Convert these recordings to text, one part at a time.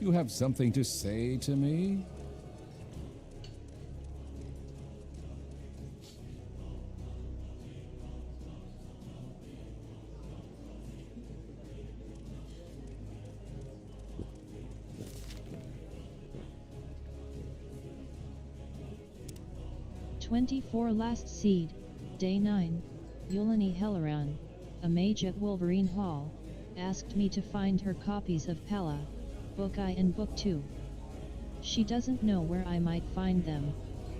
You have something to say to me? Last seed, day 9, Yulani Helleran, a mage at Wolverine Hall, asked me to find her copies of Pella, Book I and Book 2. She doesn't know where I might find them,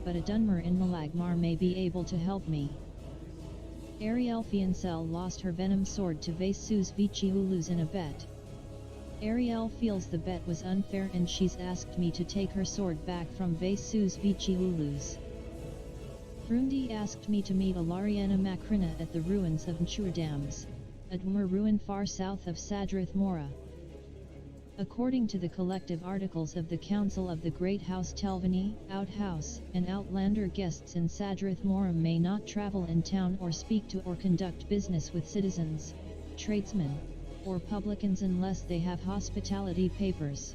but a Dunmer in Malagmar may be able to help me. Ariel Fiancel lost her venom sword to Vesus Viciulus in a bet. Ariel feels the bet was unfair and she's asked me to take her sword back from Vesus Viciulus. Frundi asked me to meet Alariana Macrina at the ruins of Nchurdams, a Dwemer ruin far south of Sadrith Mora. According to the collective articles of the Council of the Great House Telvanni, Outhouse, and Outlander guests in Sadrith Mora may not travel in town or speak to or conduct business with citizens, tradesmen, or publicans unless they have hospitality papers.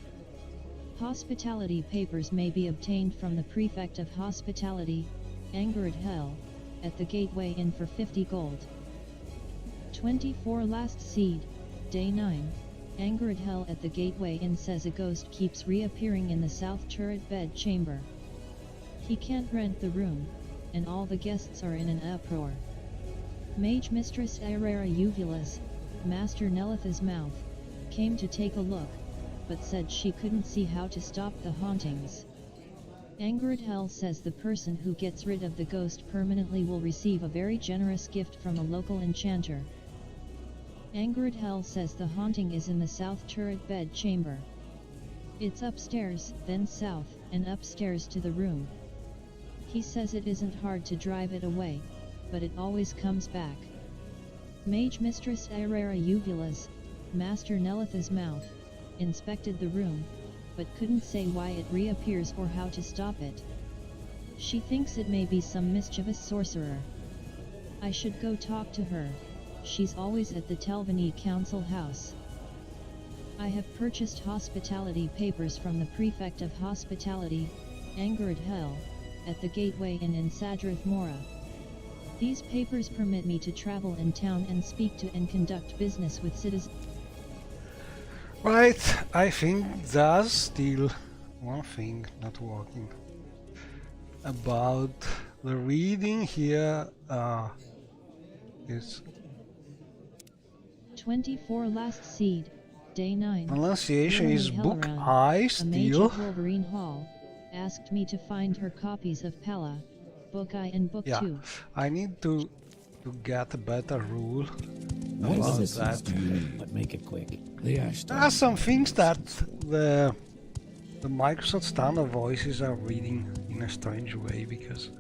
Hospitality papers may be obtained from the Prefect of Hospitality, Angered Hell, at the Gateway Inn for 50 gold. 24 Last seed, day 9, Angered Hell at the Gateway Inn says a ghost keeps reappearing in the south turret bed chamber. He can't rent the room, and all the guests are in an uproar. Mage Mistress Irera Uvulus, Master Nelitha's mouth, came to take a look, but said she couldn't see how to stop the hauntings. Angered Hell says the person who gets rid of the ghost permanently will receive a very generous gift from a local enchanter. Angered Hell says the haunting is in the south turret bed chamber. It's upstairs, then south, and upstairs to the room. He says it isn't hard to drive it away, but it always comes back. Mage Mistress Irera Uvulus, Master Nelitha's mouth, inspected the room, but couldn't say why it reappears or how to stop it. She thinks it may be some mischievous sorcerer. I should go talk to her, she's always at the Telvanni Council House. I have purchased hospitality papers from the Prefect of Hospitality, Angered Hell, at the Gateway Inn in Sadrith Mora. These papers permit me to travel in town and speak to and conduct business with citizens. Right, I think there's still one thing not working. About the reading here is 24 Last seed, day 9. pronunciation is Book Helleran, I a mage still. at Wolverine Hall, asked me to find her copies of Pella, Book I and Book 2. I need to get a better rule What about assistance that. do you need? But make it quick. The Ash There are some things that the Microsoft standard voices are reading in a strange way, because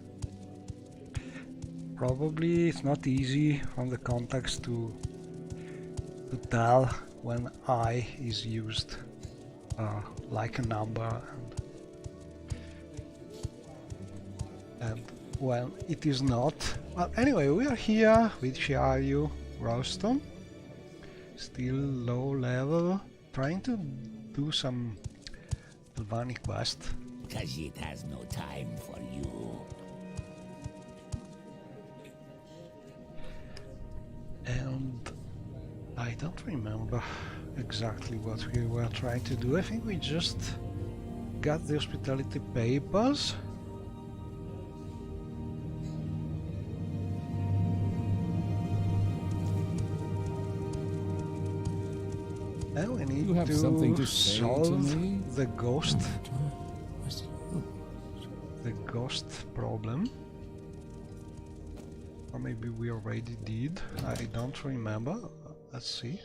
probably it's not easy from the context to tell when I is used like a number and when it is not. Well, anyway, we are here with Shiaryu Ralston, still low level, trying to do some Telvanni quest. Khajiit has no time for you. And I don't remember exactly what we were trying to do. I think we just got the hospitality papers. And we need You have something to say to solve me? the ghost problem. Or maybe we already did. I don't remember. Let's see.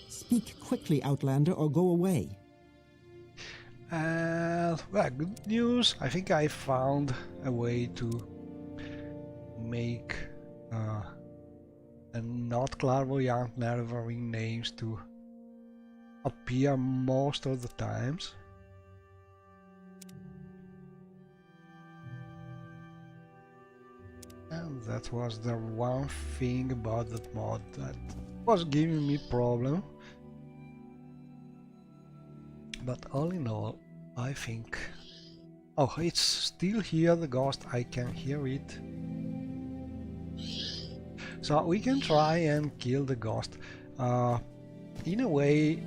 Speak quickly, Outlander, or go away. Well, good news. I think I found a way to make and not clairvoyant nervering names to appear most of the times. And that was the one thing about that mod that was giving me problem. But all in all, I think... Oh, it's still here, the ghost, I can hear it. So we can try and kill the ghost. In a way,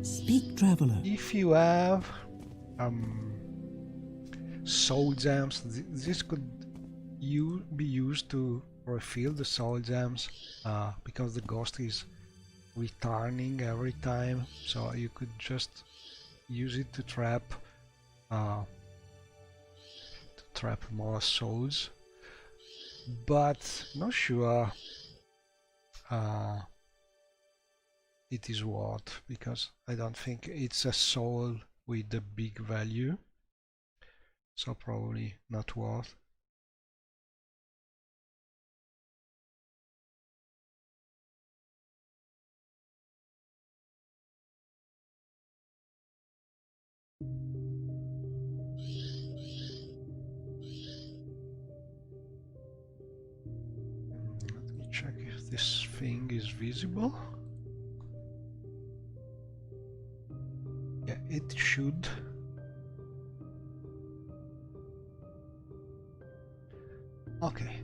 Speak, traveler. if you have soul gems, this could be used to refill the soul gems, because the ghost is returning every time, so you could just use it to trap more souls, but not sure it is worth, because I don't think it's a soul with a big value, so probably not worth. Let me check if this thing is visible. Yeah, it should. Okay.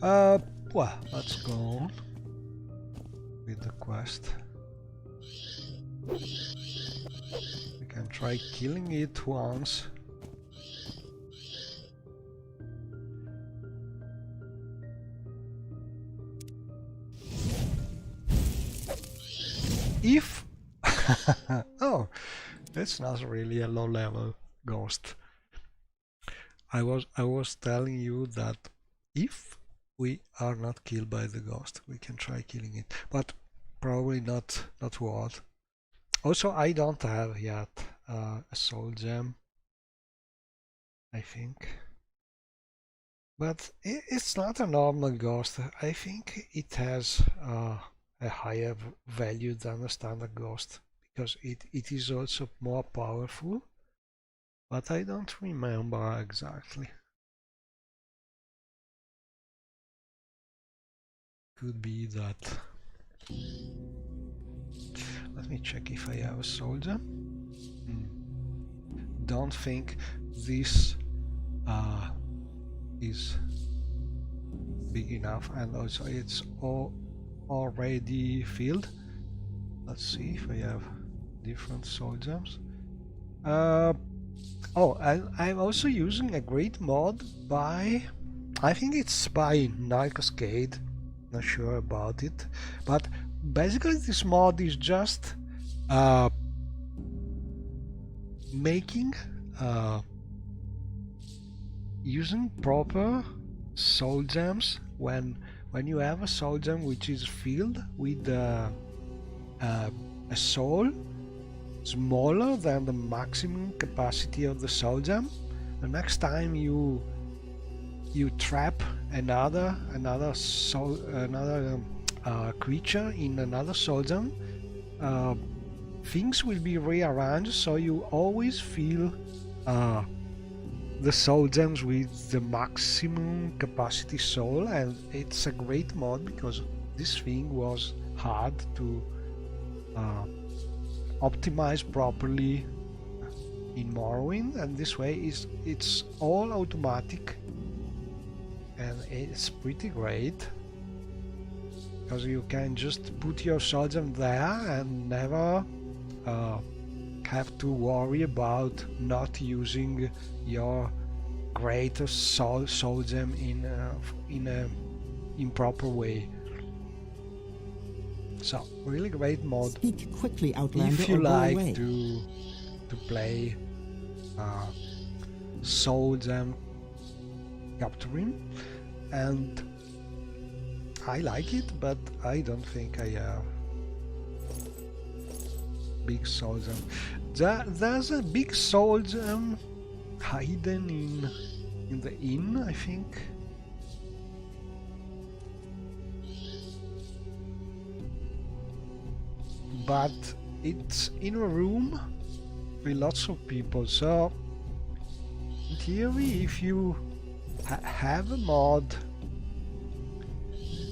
Well, let's go on with the quest. We can try killing it once. If oh, that's not really a low-level ghost. I was telling you that if we are not killed by the ghost, we can try killing it, but probably not worth. Also, I don't have yet a soul gem, I think, but it's not a normal ghost. I think it has a higher value than a standard ghost, because it is also more powerful, but I don't remember exactly. Could be that. Let me check if I have a soldier. Don't think this is big enough, and also it's already filled. Let's see if I have different soldiers. Oh, I'm also using a great mod by, I think it's by Cascade, not sure about it, but basically this mod is just making using proper soul gems. When you have a soul gem which is filled with a soul smaller than the maximum capacity of the soul gem, the next time you trap another creature in another soul gem, things will be rearranged, so you always fill the soul gems with the maximum capacity soul. And it's a great mod, because this thing was hard to optimize properly in Morrowind, and this way it's all automatic, and it's pretty great, because you can just put your soul gem there and never have to worry about not using your greatest soul gem in a improper way. So really great mod. Speak quickly, Outlander, If you or go like away. to play soul gem capturing, and I like it, but I don't think I have big soul gem. There's a big soul gem hidden in the inn, I think. but it's in a room with lots of people, so in theory if you have a mod,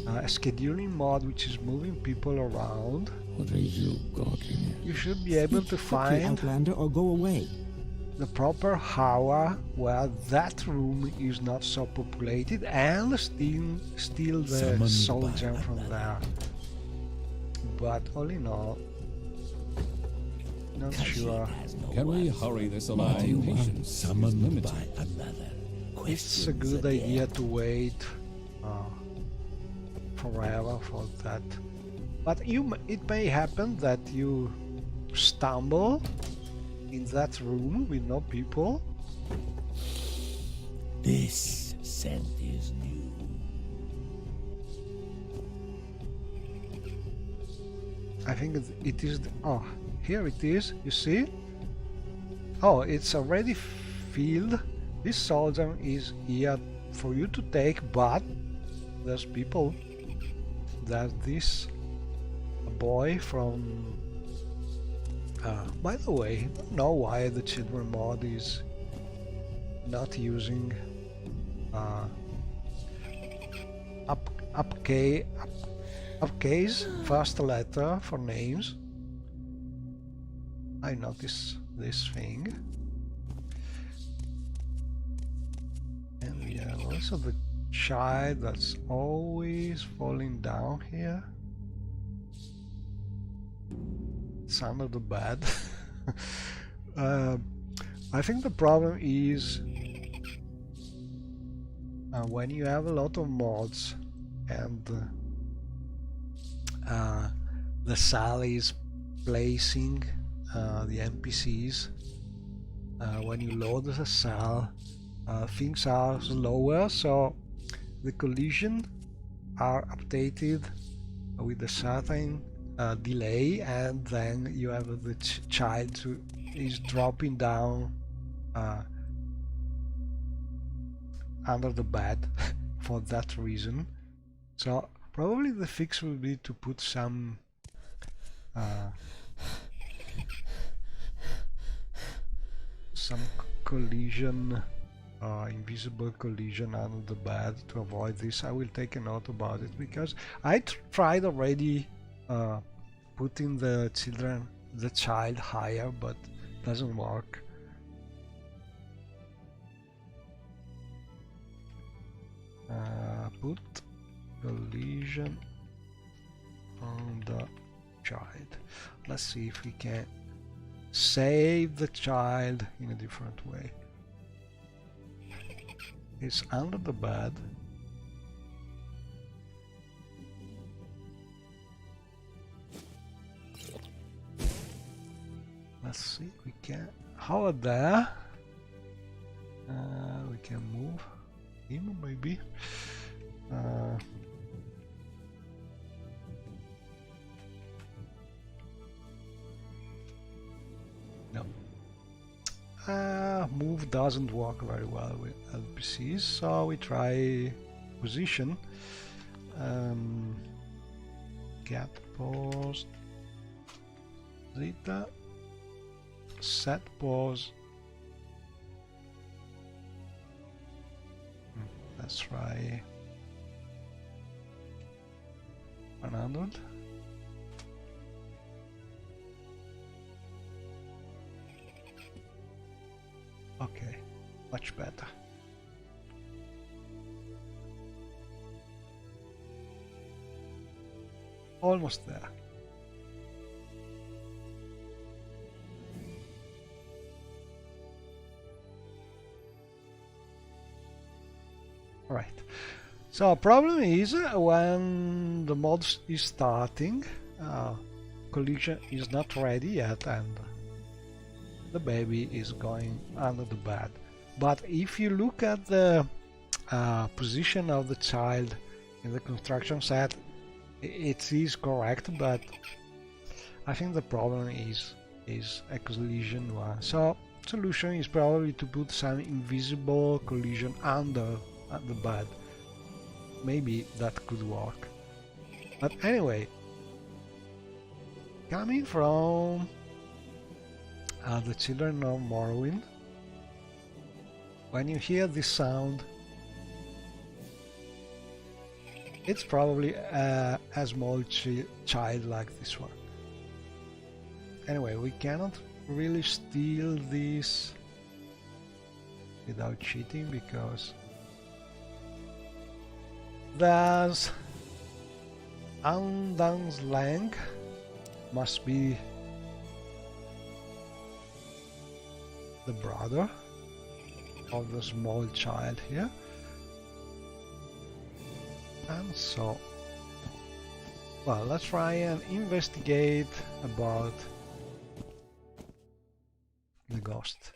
a scheduling mod which is moving people around, What are you gawking you should be able to Quickly, find Outlander, or go away. the proper hour where that room is not so populated and steal the Summoned soul by gem from there. But all in all, not sure. Can we hurry this along? My Patience is summoned limited. by another. It's a Questions good again. idea to wait forever for that. But it may happen that you stumble in that room with no people. This scent is new. I think it is. Oh, here it is. You see? Oh, it's already filled. This soul gem is here for you to take, but there's people. There's this boy from. By the way, I don't know why the children mod is not using upcase first letter for names. I notice this thing. And we have also the child that's always falling down here. It's under the bed. I think the problem is when you have a lot of mods and the cell is placing the NPCs. When you load the cell, things are slower, so the collision are updated with a certain delay, and then you have the child who is dropping down under the bed for that reason. So probably the fix will be to put some collision, invisible collision under the bed to avoid this. I will take a note about it because I tried already putting the child higher, but doesn't work. Put collision on the child. Let's see if we can save the child in a different way. It's under the bed. Let's see if we can. How about there? We can move him maybe. No. Move doesn't work very well with NPCs, so we try position. Get pose. Zeta. Set pose. Let's try 100. Okay, much better. Almost there. Right. So problem is when the mod is starting, collision is not ready yet, and the baby is going under the bed. But if you look at the position of the child in the construction set, it is correct, but I think the problem is a collision one. So solution is probably to put some invisible collision under the bed. Maybe that could work. But anyway, coming from the children of Morrowind. When you hear this sound, it's probably a small child like this one. Anyway, we cannot really steal this without cheating because there's Andan's Lang must be the brother of the small child here. And so, well, let's try and investigate about the ghost.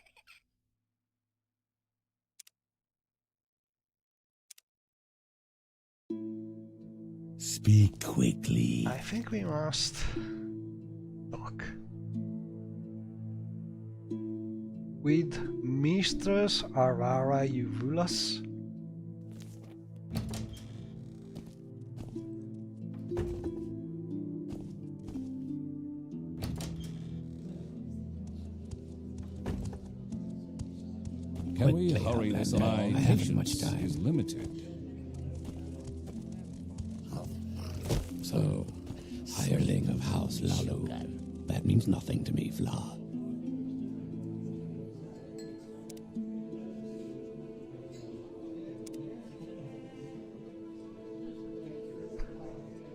Speak quickly. I think we must talk with Mistress Arara Uvulas. Can we Quickly, hurry this Outlander. along? I haven't much Patience time. is limited. So, hireling of House Lalu. That means nothing to me, Vla.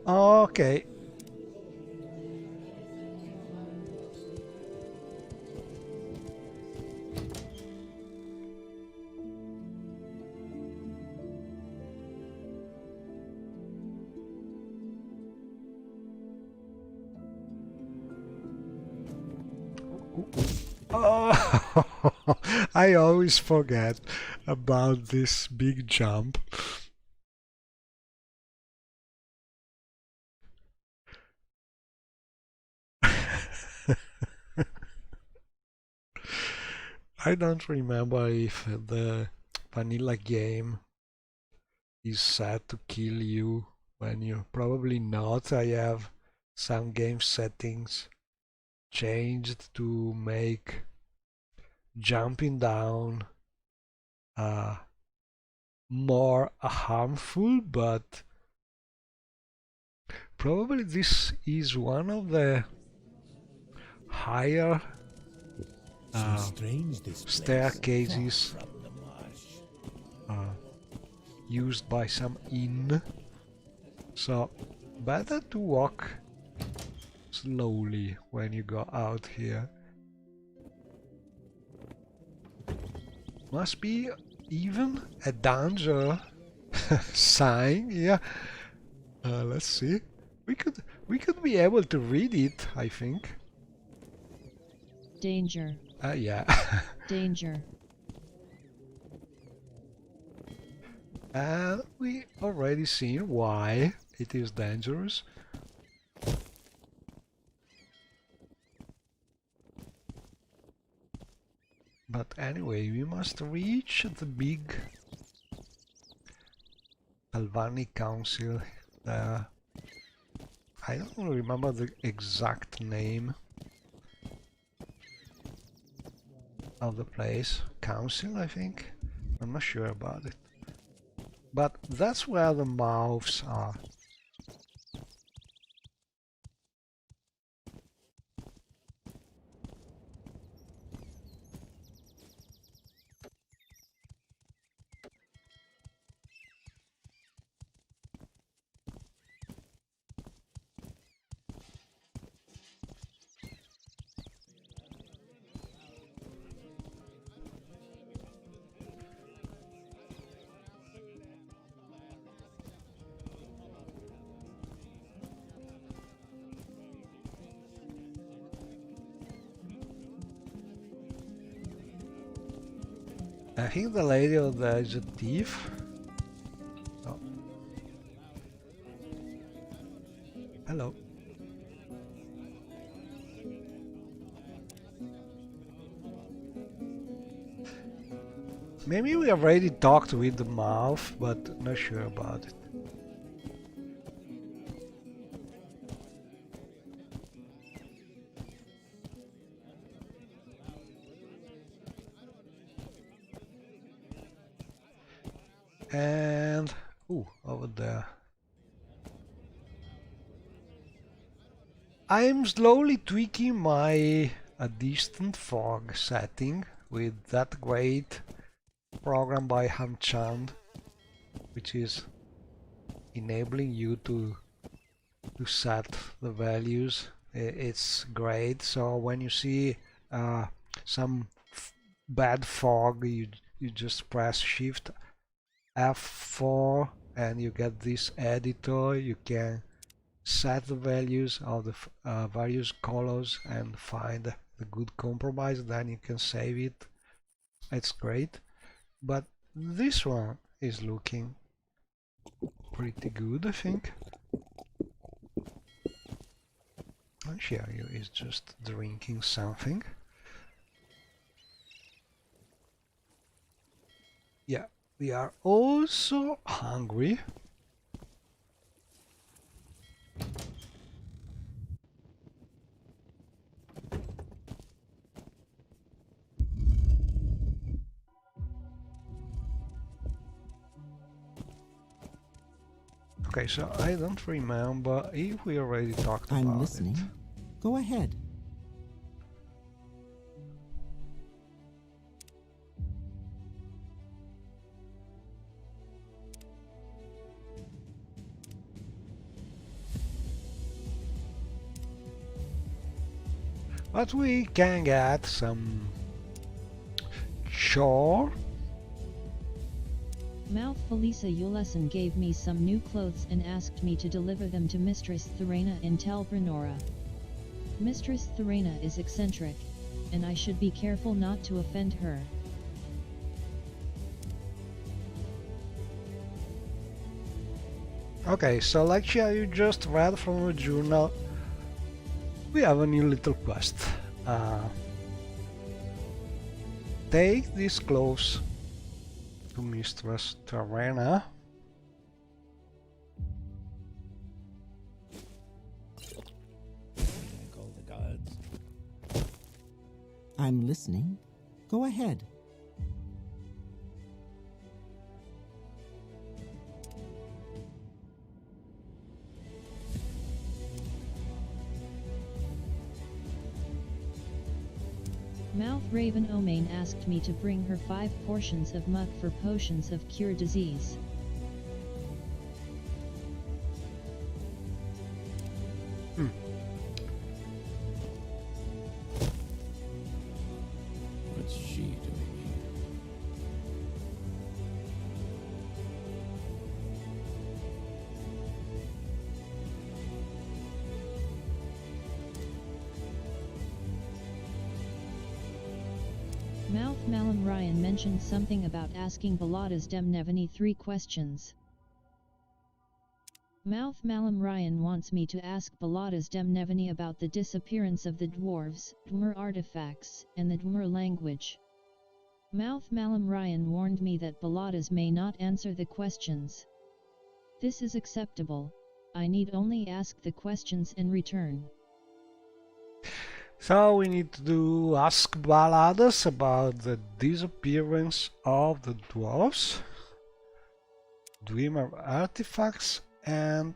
Okay. Oh, I always forget about this big jump. I don't remember if the vanilla game is set to kill you when you probably not. I have some game settings changed to make jumping down more harmful, but probably this is one of the higher staircases used by some inn, so better to walk slowly when you go out here. Must be even a danger sign. Yeah. Let's see. We could be able to read it, I think. Danger. Yeah. Danger. And we already seen why it is dangerous. But anyway, we must reach the big Galvani Council there. I don't remember the exact name of the place. Council, I think? I'm not sure about it. But that's where the mouths are. I think the lady over there is a thief. Oh. Hello. Maybe we already talked with the mouth, but not sure about it. And ooh, over there. I'm slowly tweaking my distant fog setting with that great program by Hamchand, which is enabling you to set the values. It's great. So when you see some bad fog, you just press Shift F4 and you get this editor. You can set the values of the various colors and find the good compromise. Then you can save it. It's great. But this one is looking pretty good, I think. And Shiryu is just drinking something. Yeah, we are also hungry. Okay, so I don't remember if we already talked about it. I'm listening. Go ahead. But we can get some chore. Mouth Felisa Yulesen gave me some new clothes and asked me to deliver them to Mistress Thorena in Tel Brenora. Mistress Thorena is eccentric, and I should be careful not to offend her. Okay, so like you just read from a journal, we have a new little quest. Take these clothes to Mistress Thorena. Call the gods. I'm listening. Go ahead. Mouth Raven Omain asked me to bring her 5 portions of muck for potions of cure disease. What's she doing here? Mouth Malam Ryan mentioned something about asking Balada's Demnevani 3 questions. Mouth Malam Ryan wants me to ask Balada's Demnevani about the disappearance of the dwarves, Dwemer artifacts, and the Dwemer language. Mouth Malam Ryan warned me that Balada's may not answer the questions. This is acceptable. I need only ask the questions in return. So we need to ask Baladas about the disappearance of the dwarves, Dwemer artifacts, and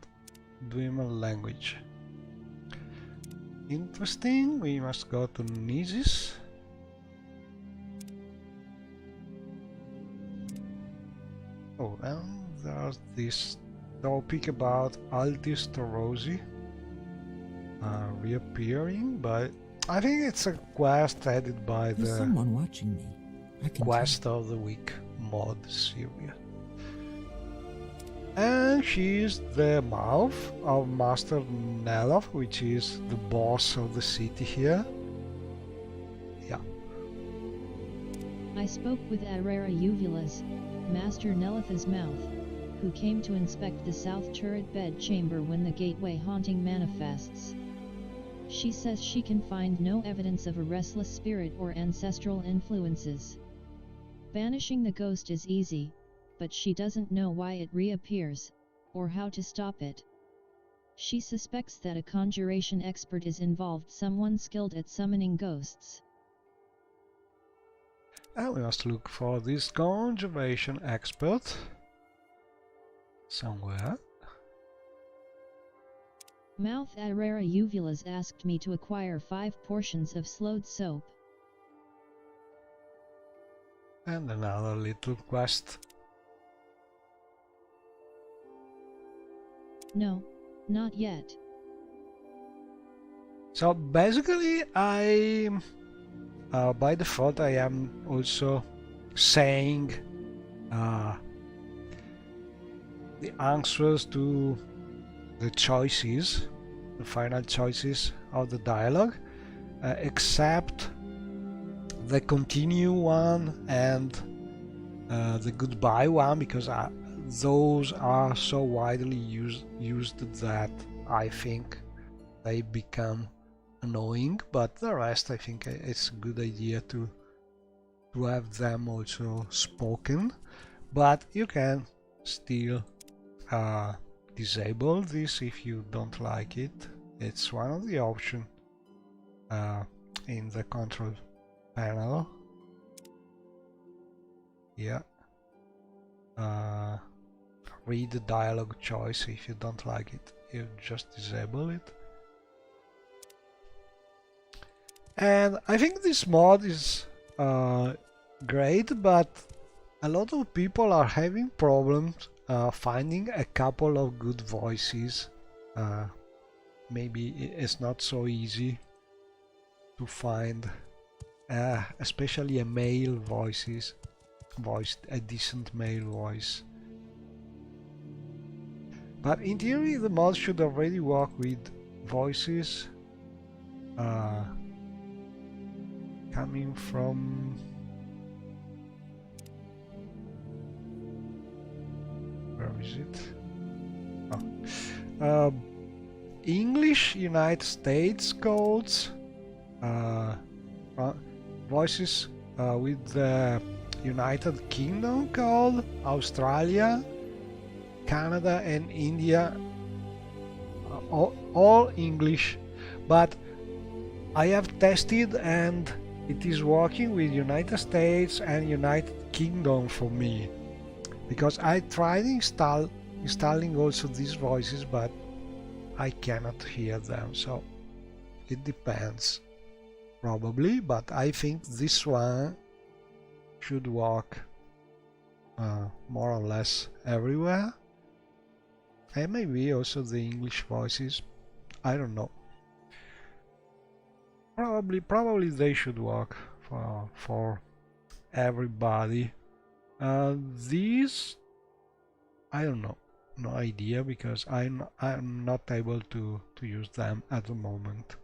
Dwemer language. Interesting. We must go to Nizis. Oh, and there's this topic about Altis Torosi reappearing, but I think it's a quest added by There's the someone watching me. I can Quest tell. of the Week mod Syria. And she is the mouth of Master Nelov, which is the boss of the city here. Yeah. I spoke with Arera Uvulas, Master Nelitha's mouth, who came to inspect the south turret bed chamber when the gateway haunting manifests. She says she can find no evidence of a restless spirit or ancestral influences. Banishing the ghost is easy, but she doesn't know why it reappears, or how to stop it. She suspects that a conjuration expert is involved, someone skilled at summoning ghosts. And we must look for this conjuration expert. somewhere. Mouth Arera Uvulas asked me to acquire 5 portions of slowed soap. And another little quest. No, not yet. So basically I by default I am also saying the answers to the choices, the final choices of the dialogue, except the continue one and the goodbye one, because those are so widely used that I think they become annoying, but the rest I think it's a good idea to have them also spoken. But you can still disable this if you don't like it. It's one of the options in the control panel. Yeah. Read the dialogue choice. If you don't like it, you just disable it. And I think this mod is great, but a lot of people are having problems finding a couple of good voices. Maybe it's not so easy to find, especially a male a decent male voice. But in theory, the mod should already work with voices coming from where is it? Oh. English United States codes, voices with the United Kingdom code, Australia, Canada and India, all English, but I have tested and it is working with United States and United Kingdom for me, because I tried installing also these voices, but I cannot hear them, so it depends probably, but I think this one should work more or less everywhere. And maybe also the English voices, I don't know. Probably they should work for everybody. These, I don't know, no idea, because I'm not able to use them at the moment.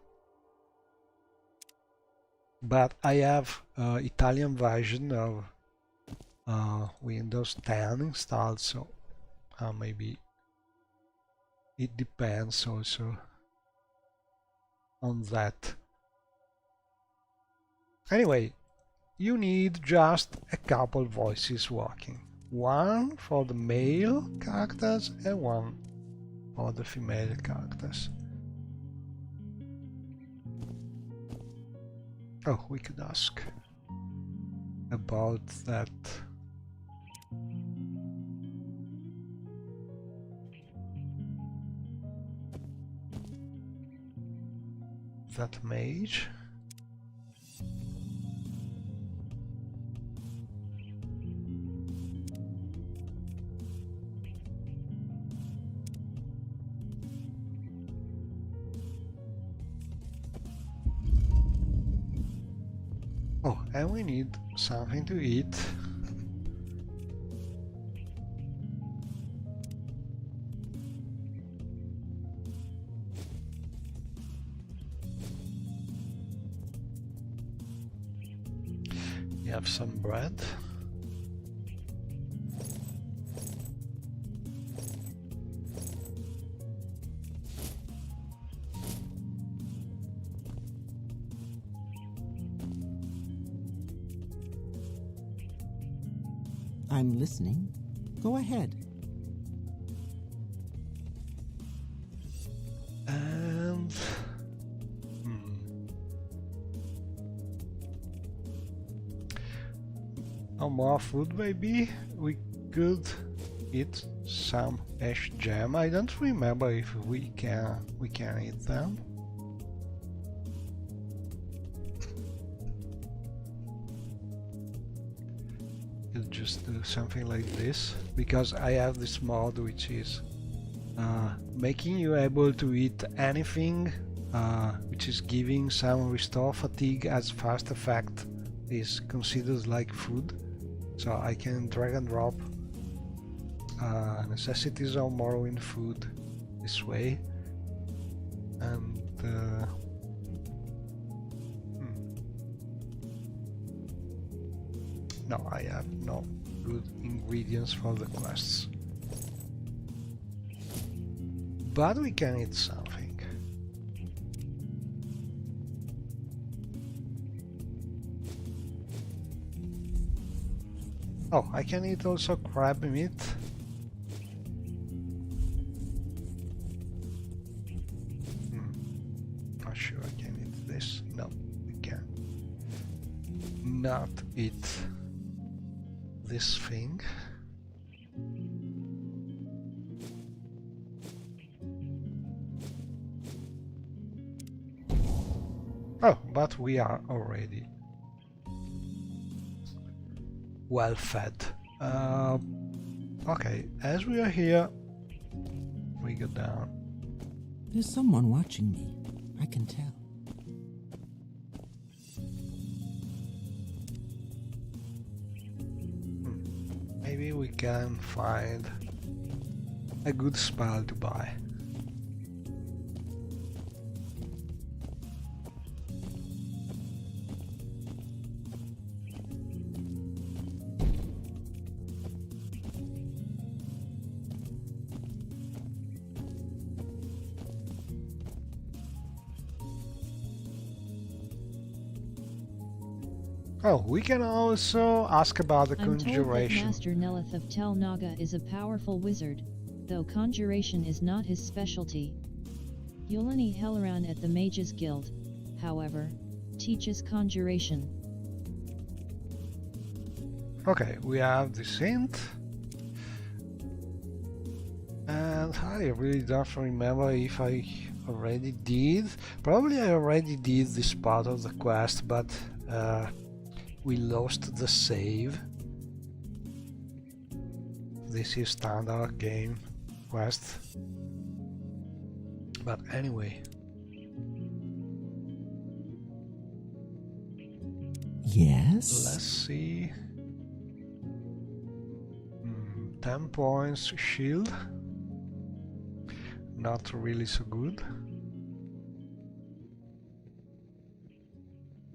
But I have Italian version of Windows 10 installed, so maybe it depends also on that. Anyway, you need just a couple voices working. One for the male characters and one for the female characters. Oh, we could ask about that. That mage. Oh, and we need something to eat. We have some bread. I'm listening. Go ahead. And no more food maybe. We could eat some ash gem. I don't remember if we can eat them. I'll just do something like this, because I have this mod which is making you able to eat anything which is giving some restore fatigue as fast effect is considered like food. So I can drag and drop necessities of Morrowind food this way, and no, I have no good ingredients for the quests, but we can eat something. Oh, I can eat also crab meat. Not sure I can eat this. No, we can not eat this thing. Oh, but we are already well fed. Okay, as we are here, we go down. There's someone watching me. I can tell. Maybe we can find a good spell to buy. Oh, we can also ask about the I'm told that conjuration. Master Nelith of Tel Naga is a powerful wizard, though conjuration is not his specialty. Yulani Helleran at the Mages Guild, however, teaches conjuration. Okay, we have this hint. And I really don't remember if I already did. Probably I already did this part of the quest, but we lost the save. This is standard game quest. But anyway. Yes? Let's see. 10 points shield. Not really so good.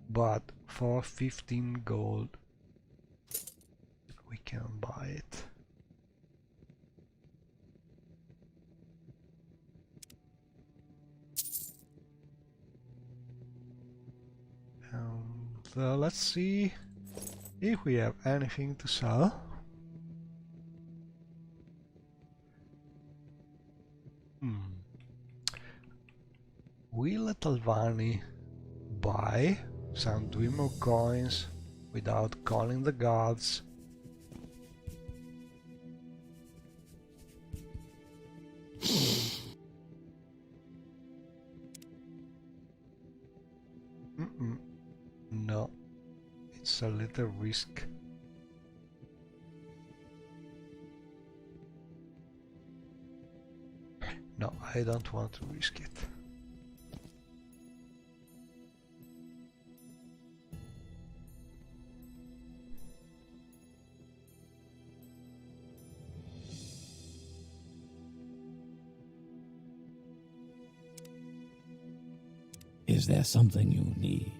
But for 15 gold we can buy it. And let's see if we have anything to sell. Will Talvani buy some Dwimo coins without calling the gods? No, it's a little risk. No, I don't want to risk it. Is there something you need?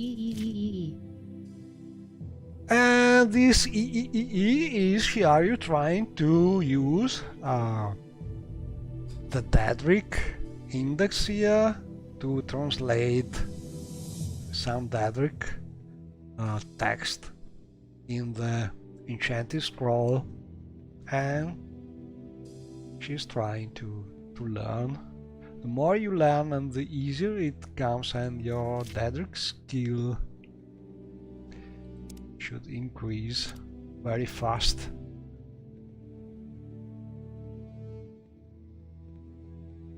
And this is Shiaryu trying to use the Daedric index here to translate some Daedric text in the enchanted scroll, and she's trying to learn. The more you learn and the easier it comes, and your Daedric skill should increase very fast.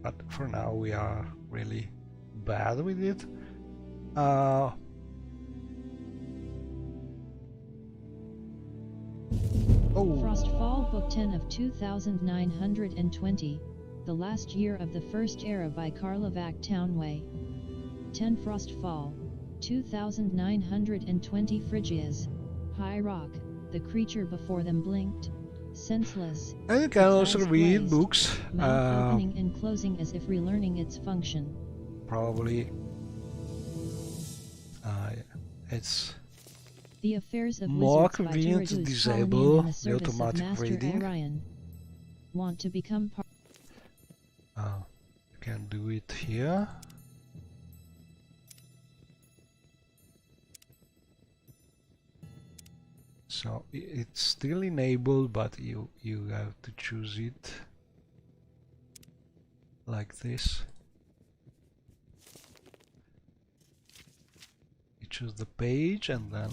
But for now we are really bad with it. Oh, Frostfall Book 10 of 2920, The Last Year of the First Era by Karlovac Townway. 10 Frostfall, 2920 Phrygias, High Rock, the creature before them blinked, senseless. and you can also eyes read glazed, books. mouth opening and closing as if relearning its function. Probably it's The affairs of more wizards by convenient to Turaduz disable in the the service of automatic Master reading. Orion. Want to become part? You can do it here. So it's still enabled, but you have to choose it like this. You choose the page and then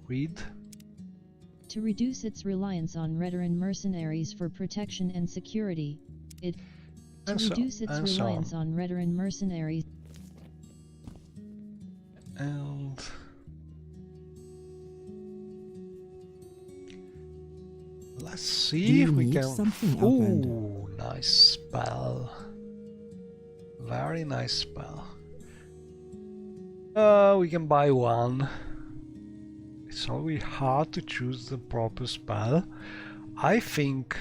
read. To reduce its reliance on Redaran mercenaries for protection and security, it And reliance on Redaran mercenaries. And let's see if you we need can. something, Outlander? Ooh, nice spell. Very nice spell. We can buy one. It's always hard to choose the proper spell. I think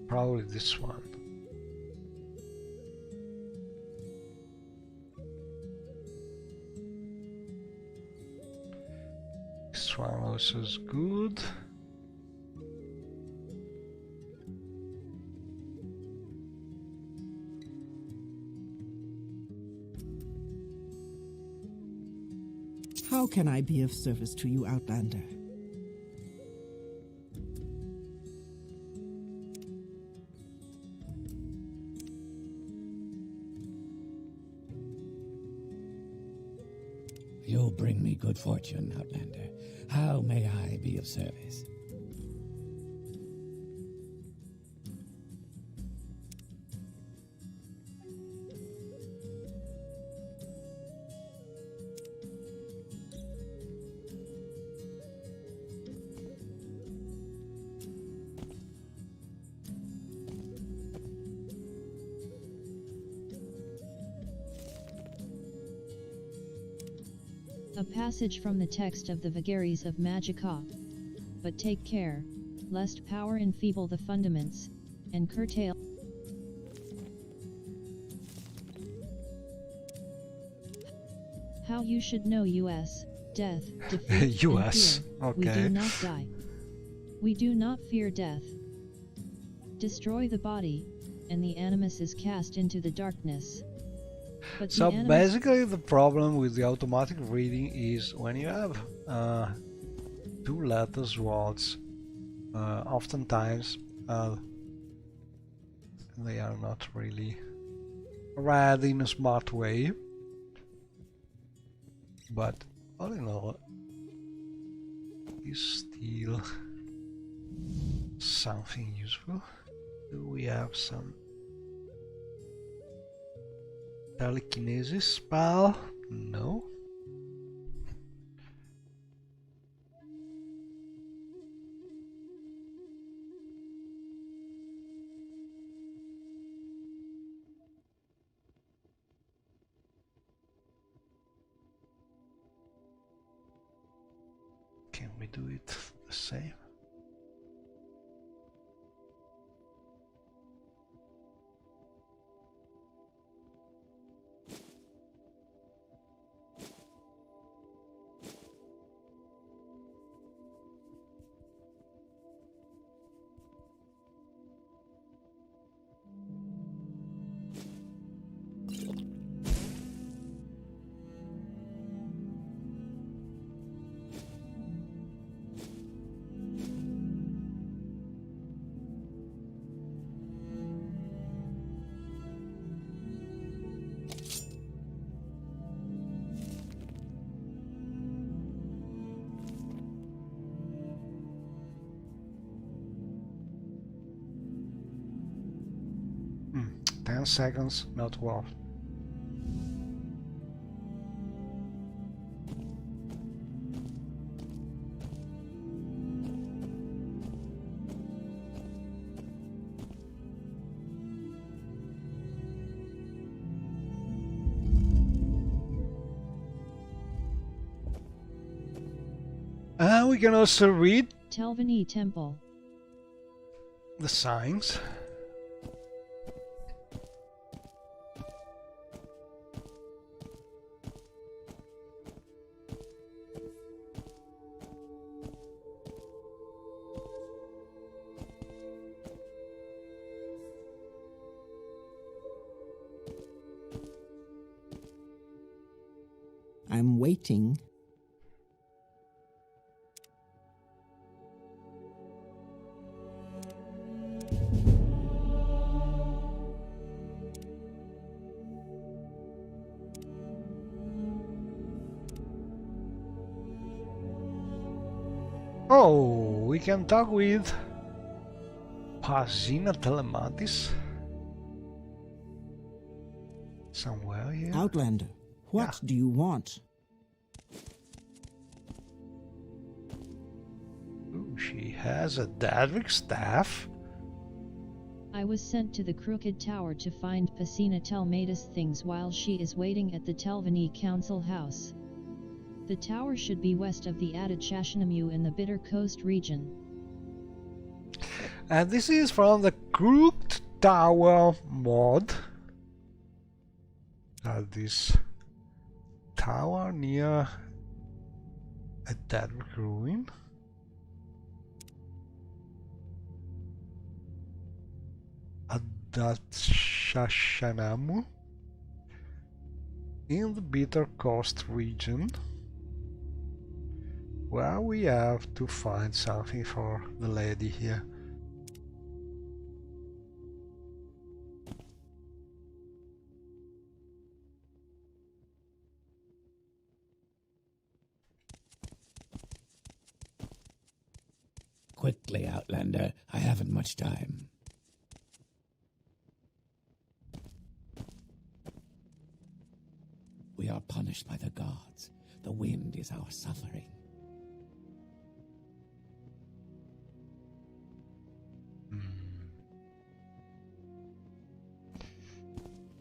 probably this one. This one also is good. How can I be of service to you, Outlander? You bring me good fortune, Outlander. How may I be of service? A passage from the text of the Vagaries of Magicka. But take care, lest power enfeeble the fundaments, and curtail. How you should know us, death, defeat, US, and fear. We okay. do not die. We do not fear death. Destroy the body, and the animus is cast into the darkness. But So the basically the problem with the automatic reading is when you have two letters words, oftentimes they are not really read in a smart way, but all in all is still something useful. Do we have some telekinesis spell? No. Can we do it the same? 10 seconds, not worth. And we can also read Telvanni Temple. the signs. I'm waiting. Oh, we can talk with Pasina Telematis. Somewhere here. Outlander, what do you want? Ooh, she has a Dadric staff. I was sent to the Crooked Tower to find Pasina Telmatis things while she is waiting at the Telvanni Council House. The tower should be west of the Adachashinamu in the Bitter Coast region. And this is from the Crooked Tower mod. This tower near a Dadric ruin. Adachashinamu in the Bitter Coast region, where we have to find something for the lady here. Quickly, Outlander. I haven't much time. We are punished by the gods. The wind is our suffering.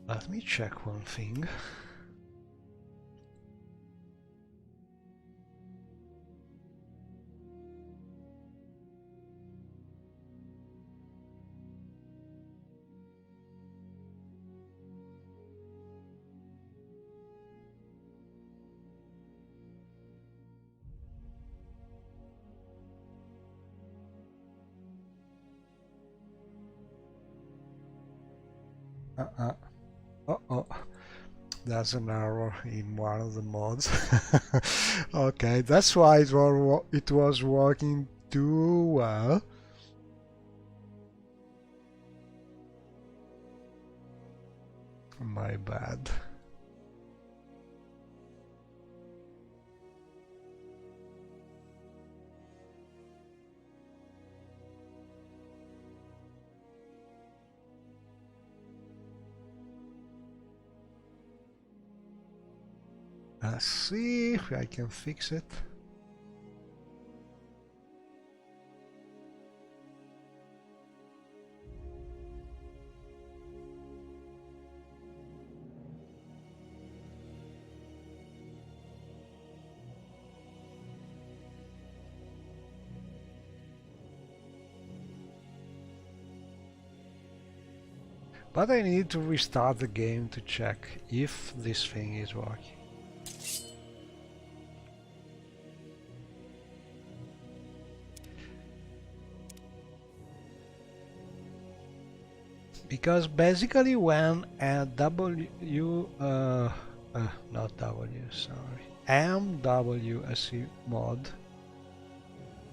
Let me check one thing. Uh-oh. There's an error in one of the mods. Okay, that's why it was working too well. My bad. Let's see if I can fix it. But I need to restart the game to check if this thing is working. Because basically when a MWSE mod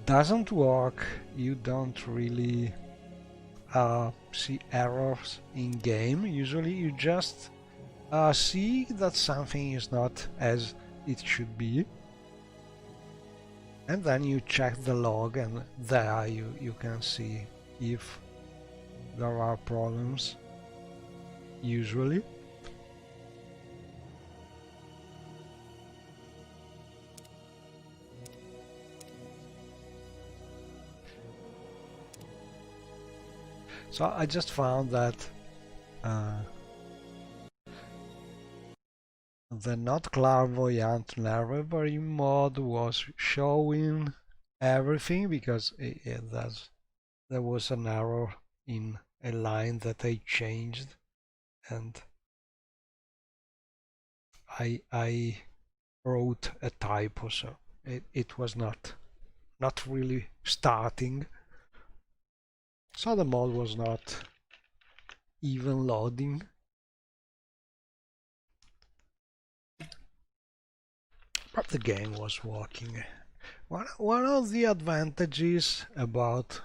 doesn't work, you don't really see errors in game. Usually you just see that something is not as it should be, and then you check the log, and there you can see if there are problems. usually. So I just found that the not clairvoyant narrator mod was showing everything because there was an error in a line that I changed, and I wrote a typo, so it was not really starting. So the mod was not even loading. But the game was working. One of the advantages about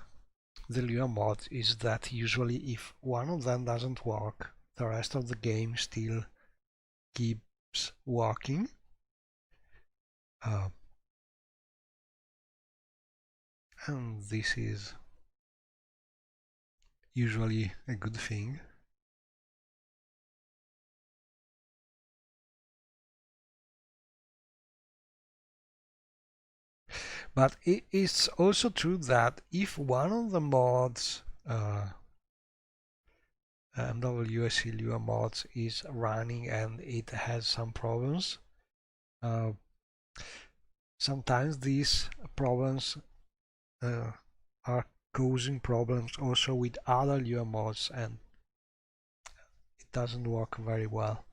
the Lua mod is that usually if one of them doesn't work, the rest of the game still keeps working. And this is usually a good thing. But it's also true that if one of the mods, MWSE Lua mods, is running and it has some problems, sometimes these problems are causing problems also with other Lua mods, and it doesn't work very well.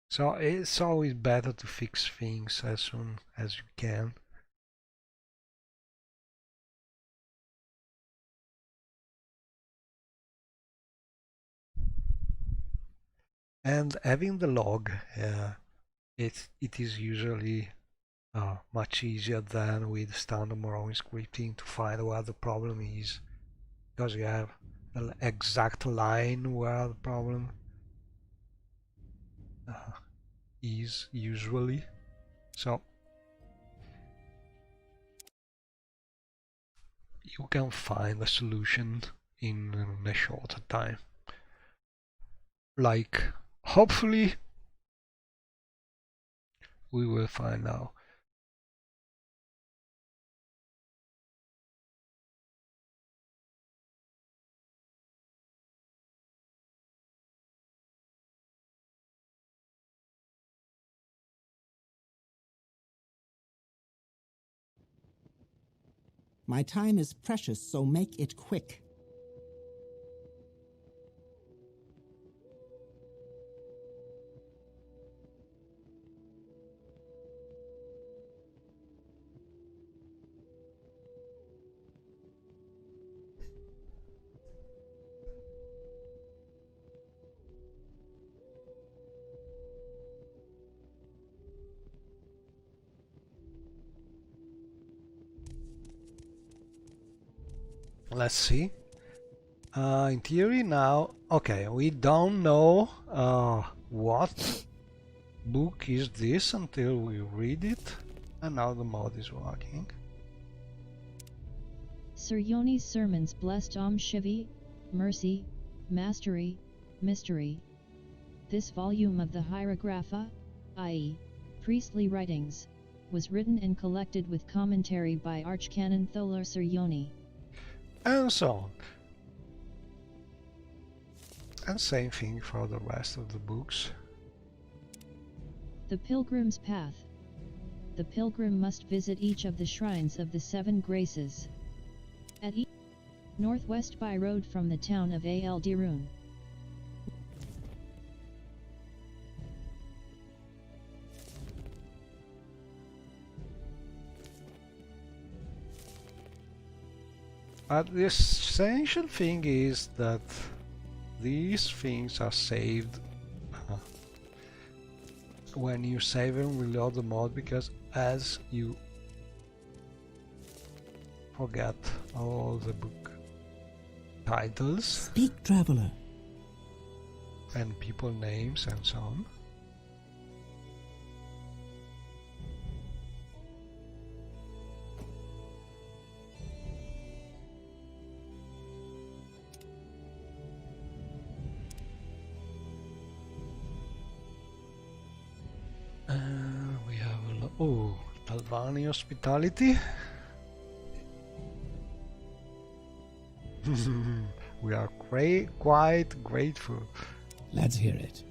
So it's always better to fix things as soon as you can. And having the log, it is usually much easier than with standard Morrowind scripting to find where the problem is, because you have the exact line where the problem is usually. So you can find a solution in a shorter time. Like, hopefully, we will find now. My time is precious, so make it quick. Let's see. In theory now, okay, we don't know what book is this until we read it, and now the mod is working. Sir Yoni's sermons blessed Om Shivi, mercy, mastery, mystery. This volume of the Hieroglypha, i.e., priestly writings, was written and collected with commentary by Archcanon Tholar Sir Yoni. And so on. And same thing for the rest of the books. The Pilgrim's Path. The pilgrim must visit each of the shrines of the Seven Graces. At each northwest by road from the town of Al Dirun. But the essential thing is that these things are saved when you save and reload the mod, because as you forget all the book titles, Speak, traveler. and people names and so on. We have Talvani hospitality. We are quite grateful. Let's hear it.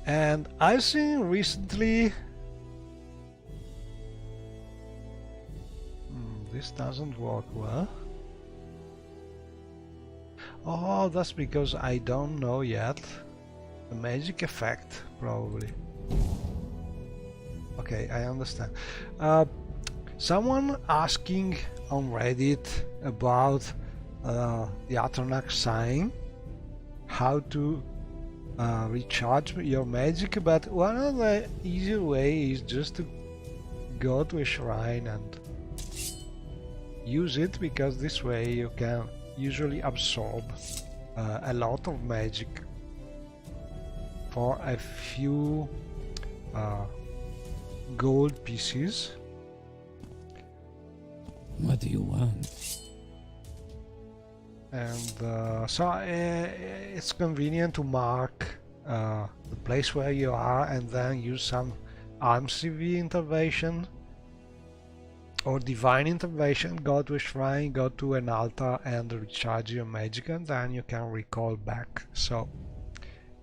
And I've seen recently... this doesn't work well. Oh, that's because I don't know yet the magic effect, probably. Okay, I understand. Someone asking on Reddit about the Atronach sign, how to recharge your magic, but one of the easier way is just to go to a shrine and use it, because this way you can usually absorb a lot of magic for a few gold pieces. What do you want? And so it's convenient to mark the place where you are and then use some arm CV intervention or divine intervention, go to a shrine, go to an altar and recharge your magic, and then you can recall back. So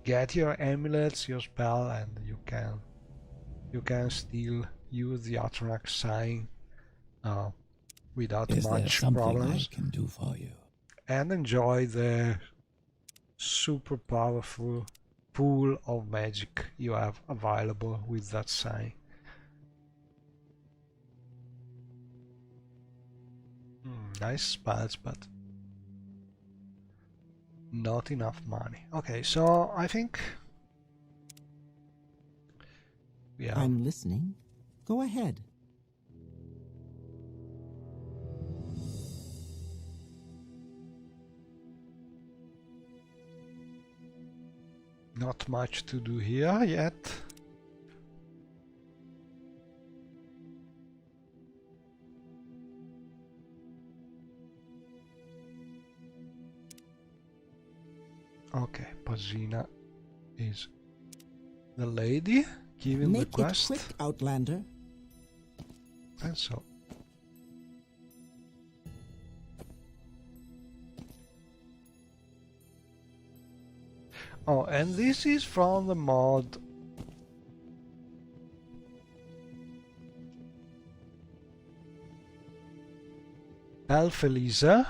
get your amulets, your spell, and you can still use the Atronach sign without Is there much something problems, I can do for you? and enjoy the super powerful pool of magic you have available with that sign. Nice spells, but not enough money. Okay, so I think I'm listening. Go ahead. not much to do here yet. Okay, Pazina is the lady giving the Make quest. it quick, Outlander. And so oh, and this is from the mod Elf Elisa.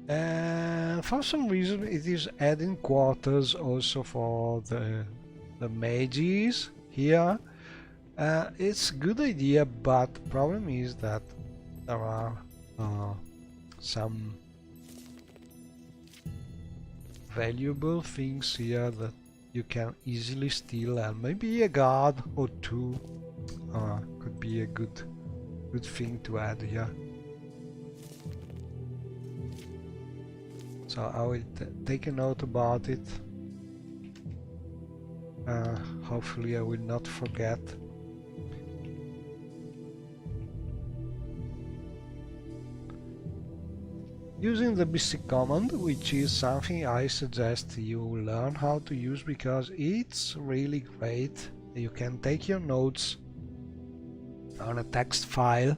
And for some reason it is adding quarters also for the mages here. It's a good idea, but the problem is that there are some valuable things here that you can easily steal, and maybe a guard or two could be a good thing to add here. So I will take a note about it. Hopefully I will not forget. Using the BC command, which is something I suggest you learn how to use because it's really great. You can take your notes on a text file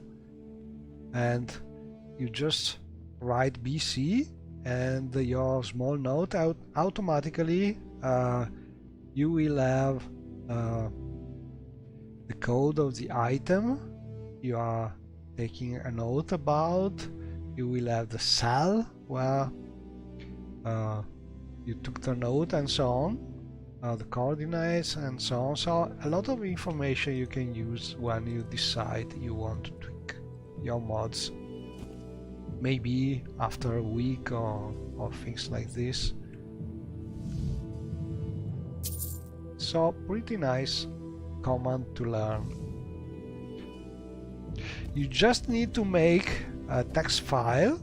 and you just write BC, and your small note automatically you will have the code of the item you are taking a note about. You will have the cell where you took the note and so on, the coordinates and so on. So a lot of information you can use when you decide you want to tweak your mods. Maybe after a week or things like this. So pretty nice command to learn. You just need to make a text file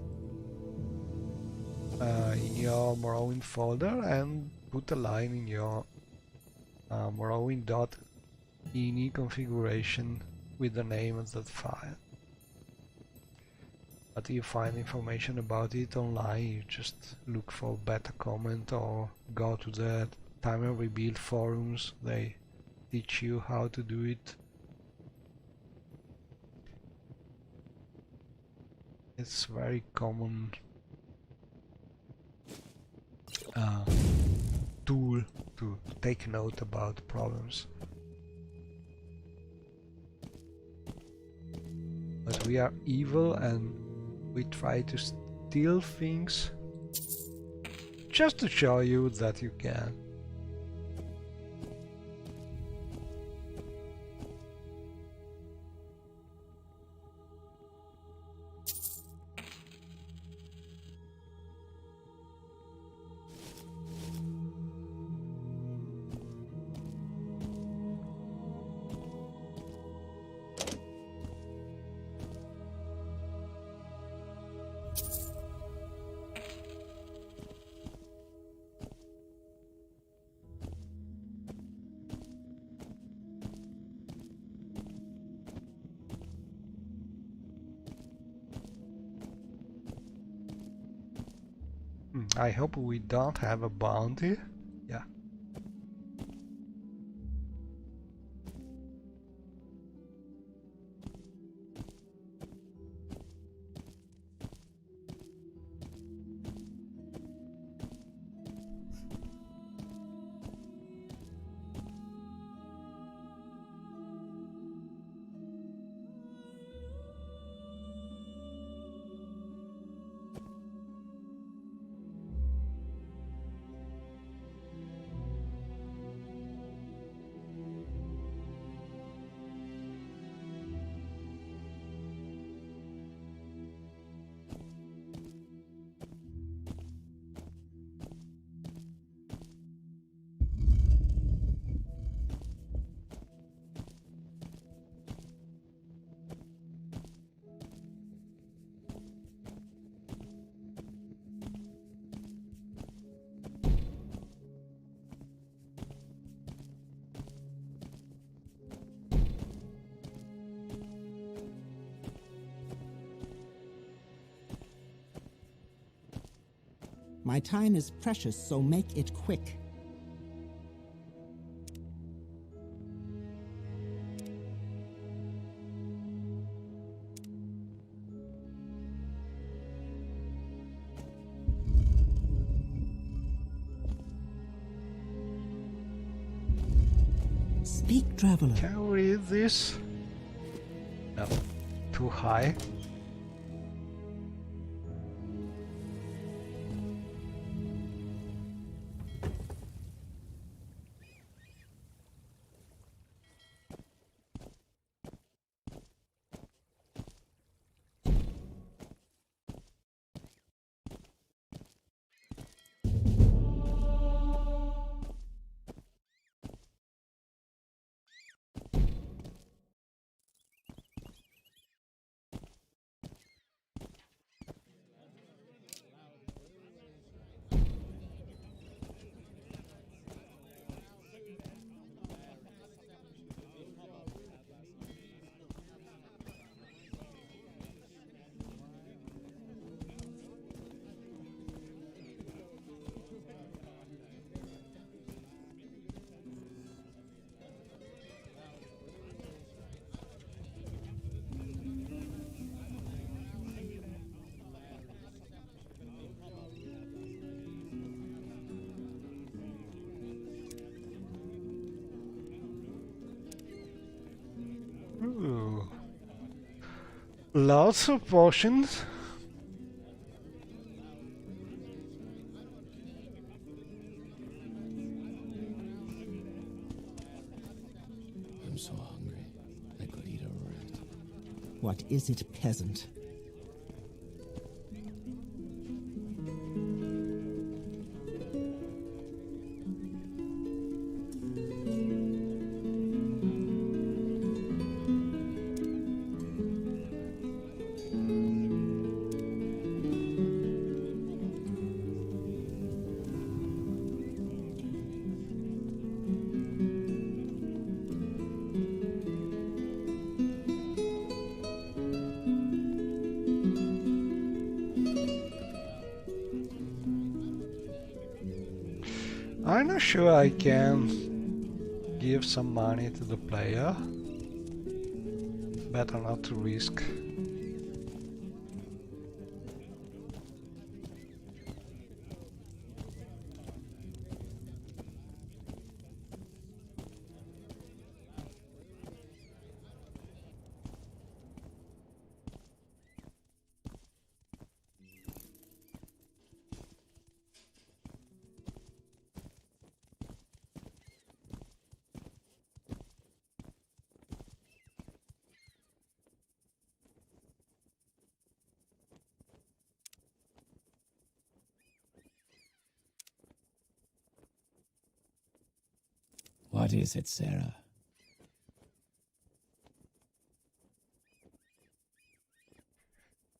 in your Morrowind folder and put a line in your Morrowind.ini configuration with the name of that file. But if you find information about it online, you just look for beta comment or go to the Time and Rebuild forums. They teach you how to do it. It's very common tool to take note about problems. But we are evil and we try to steal things just to show you that you can. I hope we don't have a bounty. Yeah. My time is precious, so make it quick. Speak, traveler. Can we read this? No, too high. Ooh. Lots of potions. I'm so hungry. I could eat a rat. What is it, peasant? I'm not sure I can give some money to the player. Better not to risk. What is it, Sarah?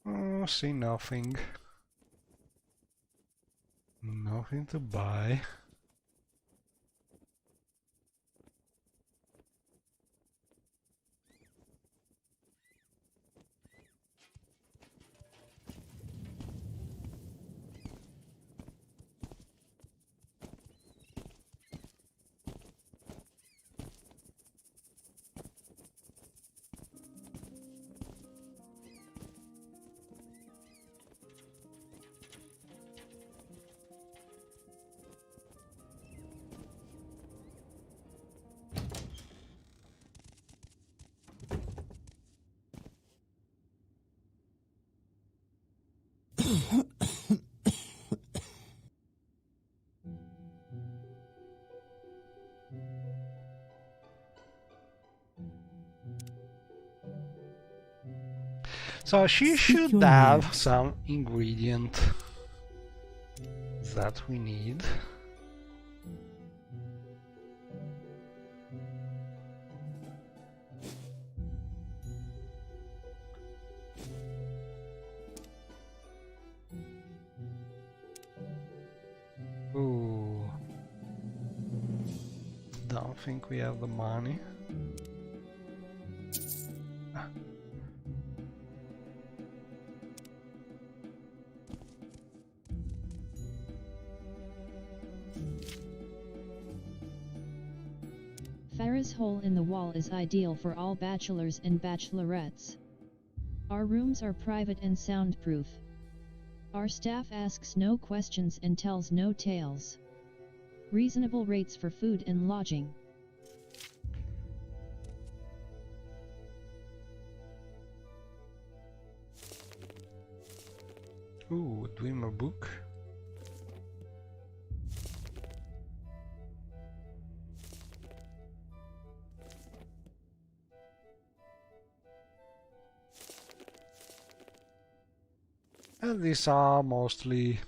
Oh, see nothing. Nothing to buy. So she should your have needs. some ingredient that we need. Ooh. Don't think we have the money. Farah's hole in the wall is ideal for all bachelors and bachelorettes. Our rooms are private and soundproof. Our staff asks no questions and tells no tales. Reasonable rates for food and lodging. Ooh, Dreamer book. And these are mostly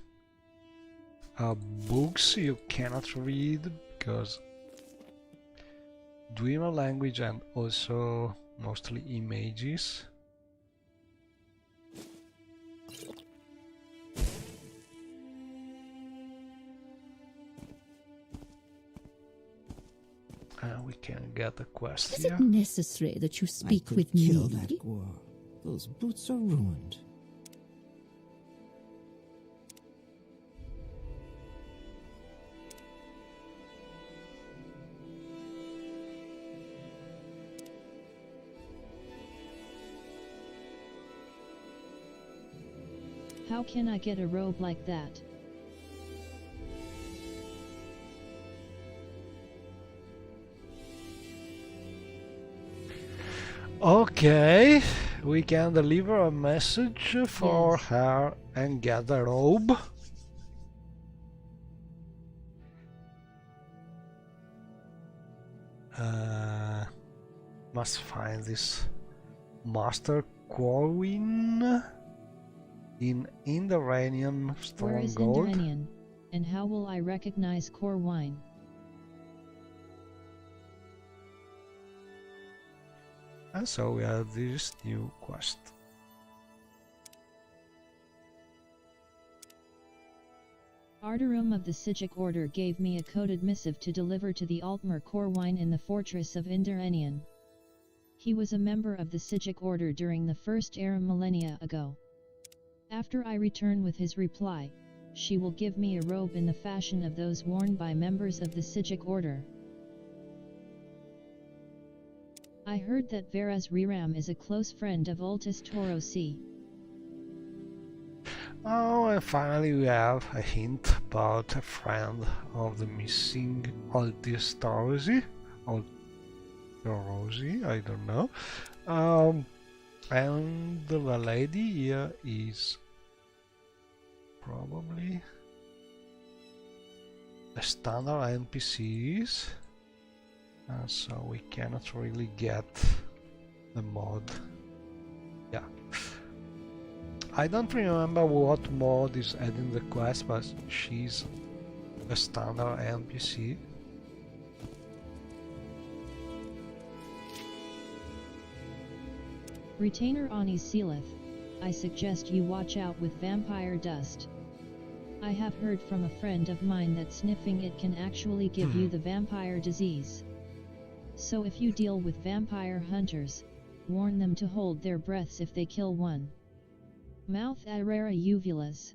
books you cannot read because Dreamer language and also mostly images. And we can get a quest Is here. it necessary that you I speak could with kill me? that Gor. Those boots are ruined. How can I get a robe like that? Okay, we can deliver a message for Yes. her and get a robe. Must find this Master Corwin in Indoranian Where Stone is Gold. Indoranian? And how will I recognize core wine? And so we have this new quest. Arterum of the Sijic Order gave me a coded missive to deliver to the Altmer Corwine in the fortress of Indoranian. He was a member of the Sijic Order during the First Era millennia ago. After I return with his reply, she will give me a robe in the fashion of those worn by members of the Sijic order. I heard that Veras Riram is a close friend of Ultis Torosi. Oh, and finally we have a hint about a friend of the missing Altis Torosi. Torosi, I don't know. And the lady here is probably a standard NPCs, so we cannot really get the mod. Yeah. I don't remember what mod is adding the quest, but she's a standard NPC. Retainer Ani Sealith, I suggest you watch out with vampire dust. I have heard from a friend of mine that sniffing it can actually give you the vampire disease. So if you deal with vampire hunters, warn them to hold their breaths if they kill one. Mouth Irera uvulas.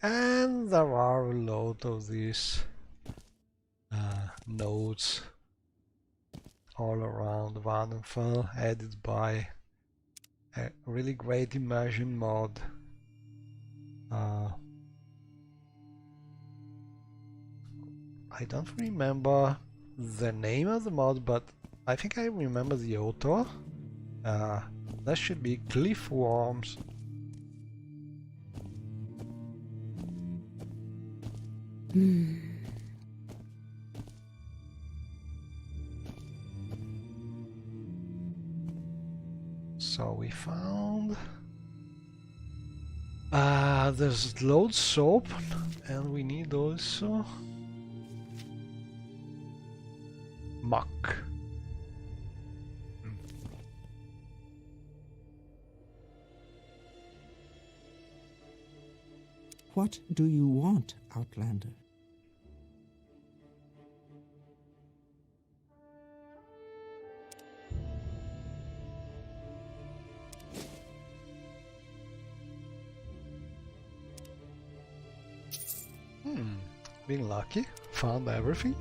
And there are a lot of these nodes all around Vandenfell, added by a really great immersion mod. I don't remember the name of the mod, but I think I remember the author. That should be Cliff Worms. So we found there's loads soap, and we need also muck. What do you want, Outlander? Being lucky, found everything.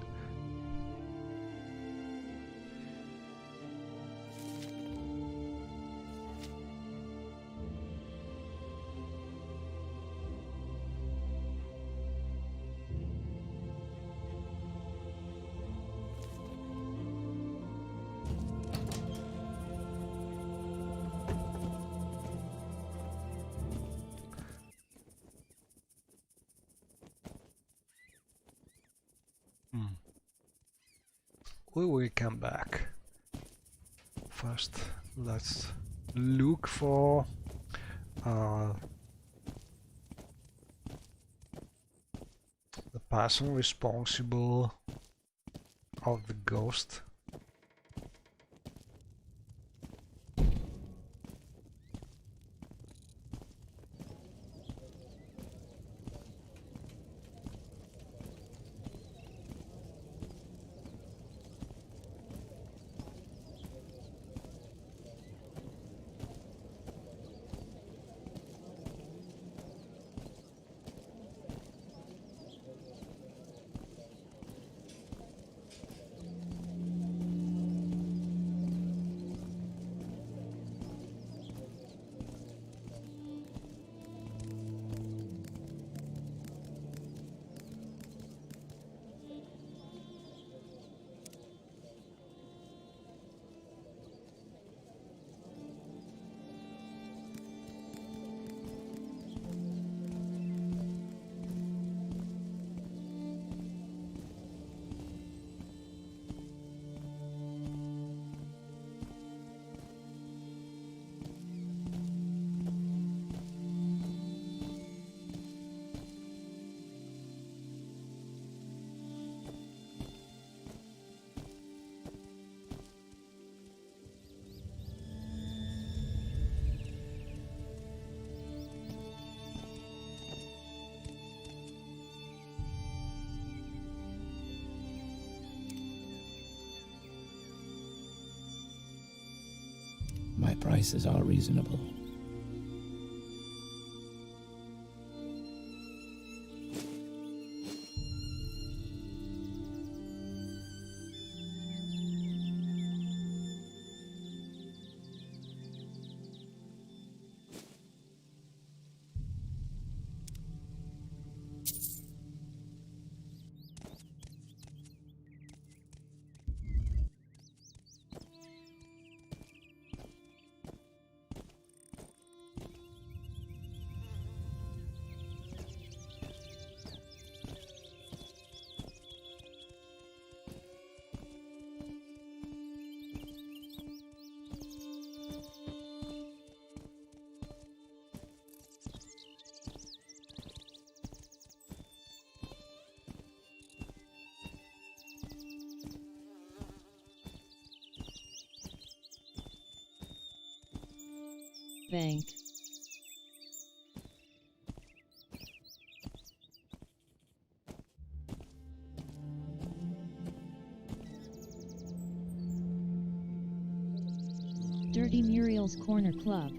We will come back. First, let's look for the person responsible of the ghost. My prices are reasonable. Bank. Dirty Muriel's Corner Club.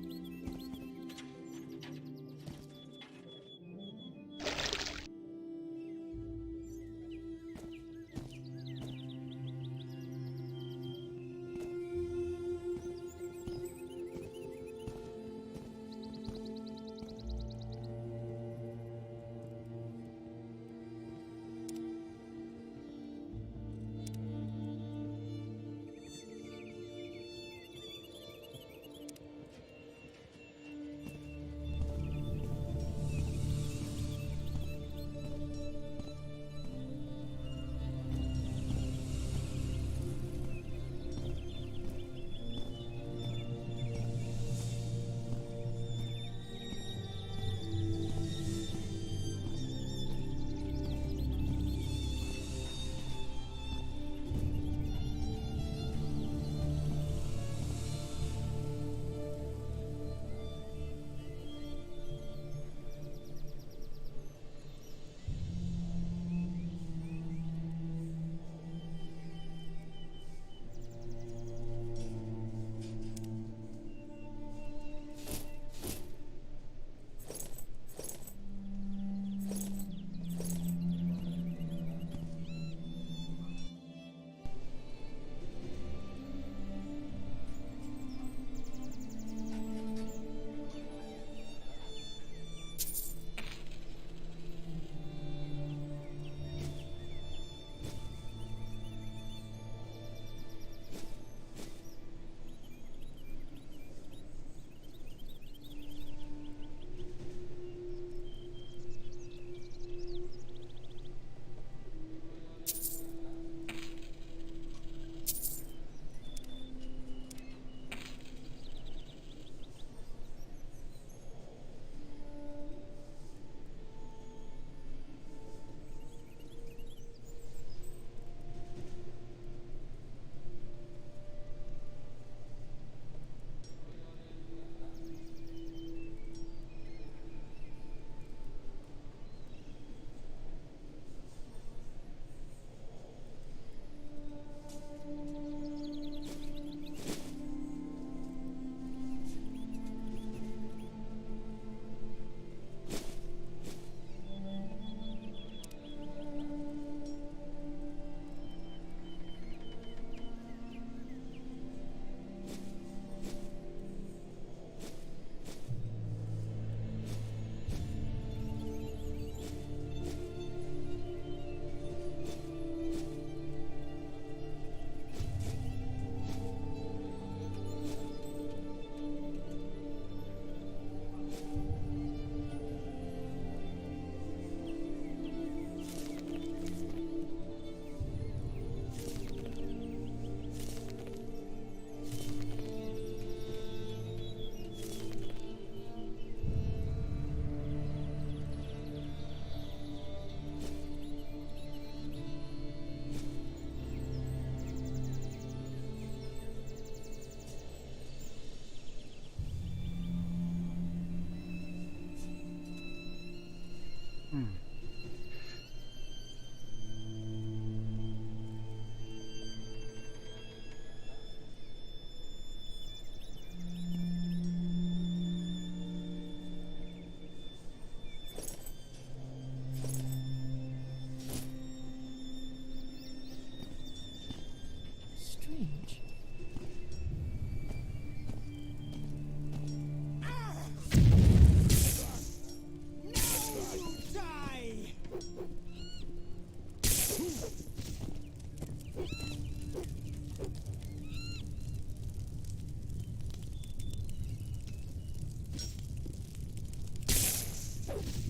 Strange.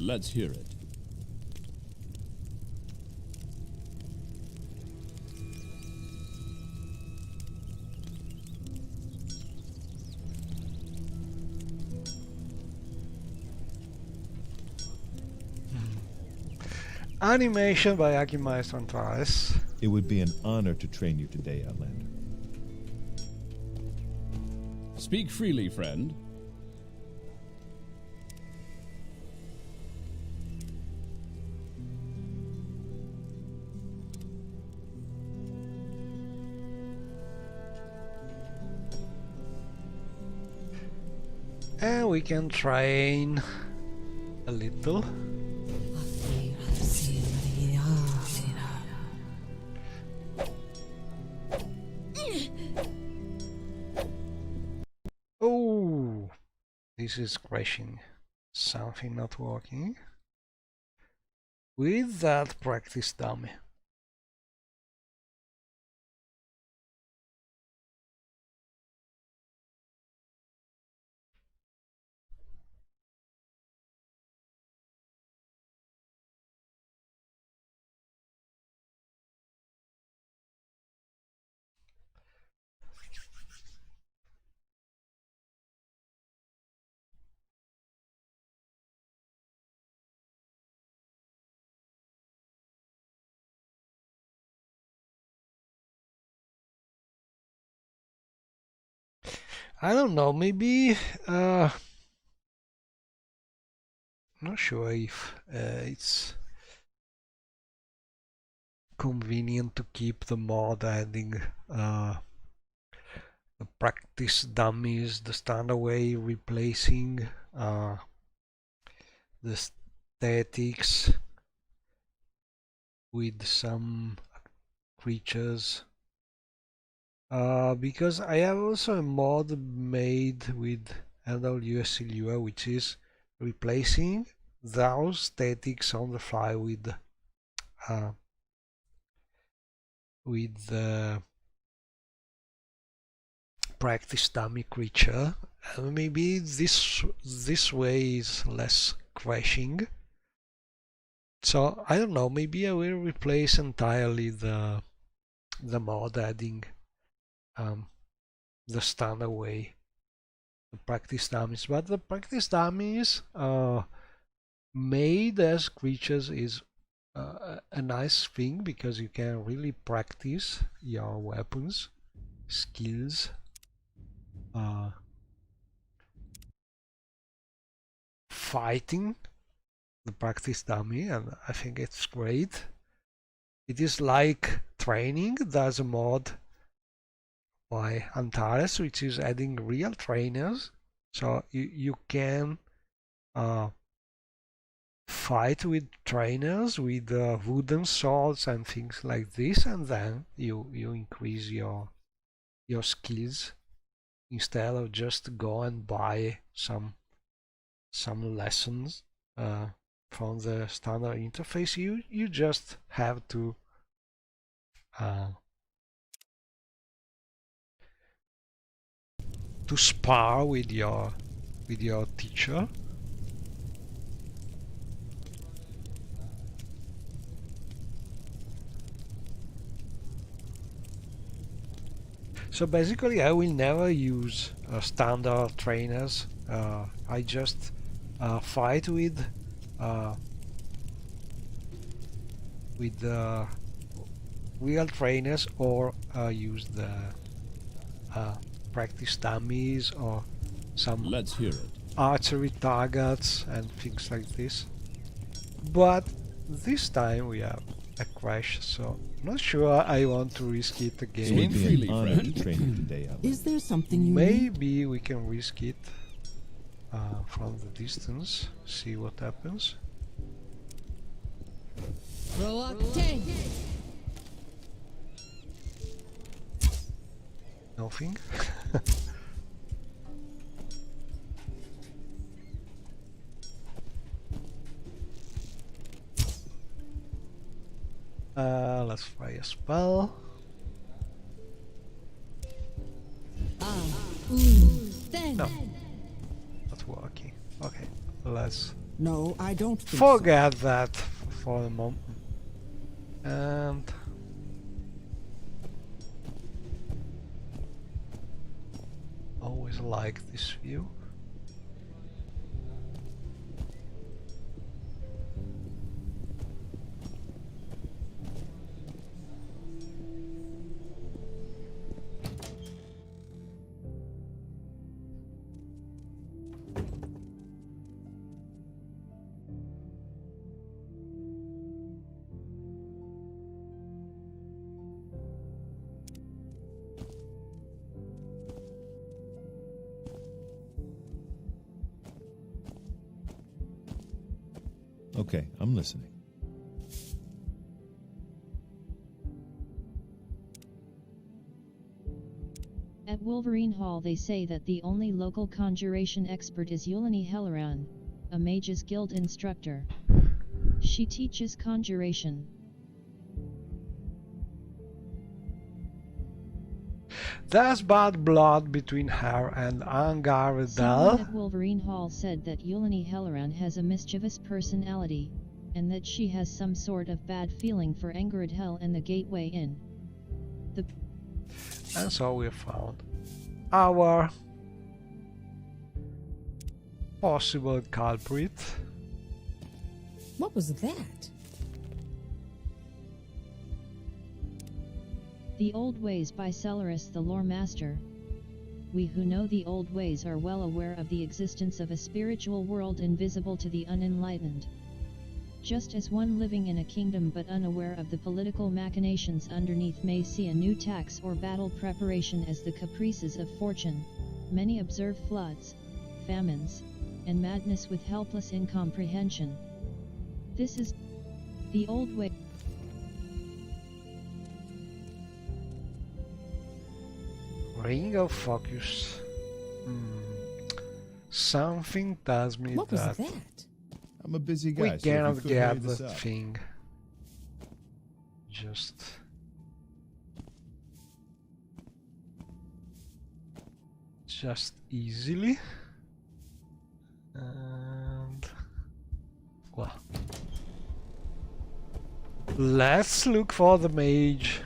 Let's hear it. Animation by Maestro Antares. It would be an honor to train you today, Outlander. Speak freely, friend. And we can train a little. Oh, this is crashing. Something not working. With that practice dummy. I don't know, maybe not sure if it's convenient to keep the mod adding the practice dummies the standard way, replacing the statics with some creatures. Because I have also a mod made with LWS Lua, which is replacing those statics on the fly with the practice dummy creature, and maybe this way is less crashing. So I don't know, maybe I will replace entirely the mod, adding the standard way, the practice dummies. But the practice dummies made as creatures is a nice thing, because you can really practice your weapons, skills, fighting the practice dummy, and I think it's great. It is like training. There's a mod by Antares which is adding real trainers, so you can fight with trainers with wooden swords and things like this, and then you increase your skills instead of just go and buy some lessons from the standard interface. You just have to spar with your teacher. So basically I will never use standard trainers. I just fight with real trainers, or use the practice dummies or some Let's hear it. archery targets and things like this. But this time we have a crash, so I'm not sure I want to risk it It would again. be Freely, an honor friend. to train you today, Alan. Is there something you need? Maybe we can risk it from the distance, see what happens. Nothing. Let's try a spell. No, not working. Okay, let's No, I don't think forget that for the moment. And always like this view. Okay, I'm listening. At Wolverine Hall they say that the only local conjuration expert is Yulani Helleran, a Mages Guild instructor. She teaches conjuration. There's bad blood between her and Someone Angaredel. at Wolverine Hall said that Yulani Helleran has a mischievous personality, and that she has some sort of bad feeling for Angaredel and the Gateway Inn. And so we found our possible culprit. What was that? The Old Ways by Celeris the Lore Master. We who know the old ways are well aware of the existence of a spiritual world invisible to the unenlightened. Just as one living in a kingdom but unaware of the political machinations underneath may see a new tax or battle preparation as the caprices of fortune, many observe floods, famines, and madness with helpless incomprehension. This is the old way. Ring of focus. Something tells me What was that that? I'm a busy guy. we so if cannot you could hurry get this that up. thing. Just easily. And well, let's look for the mage.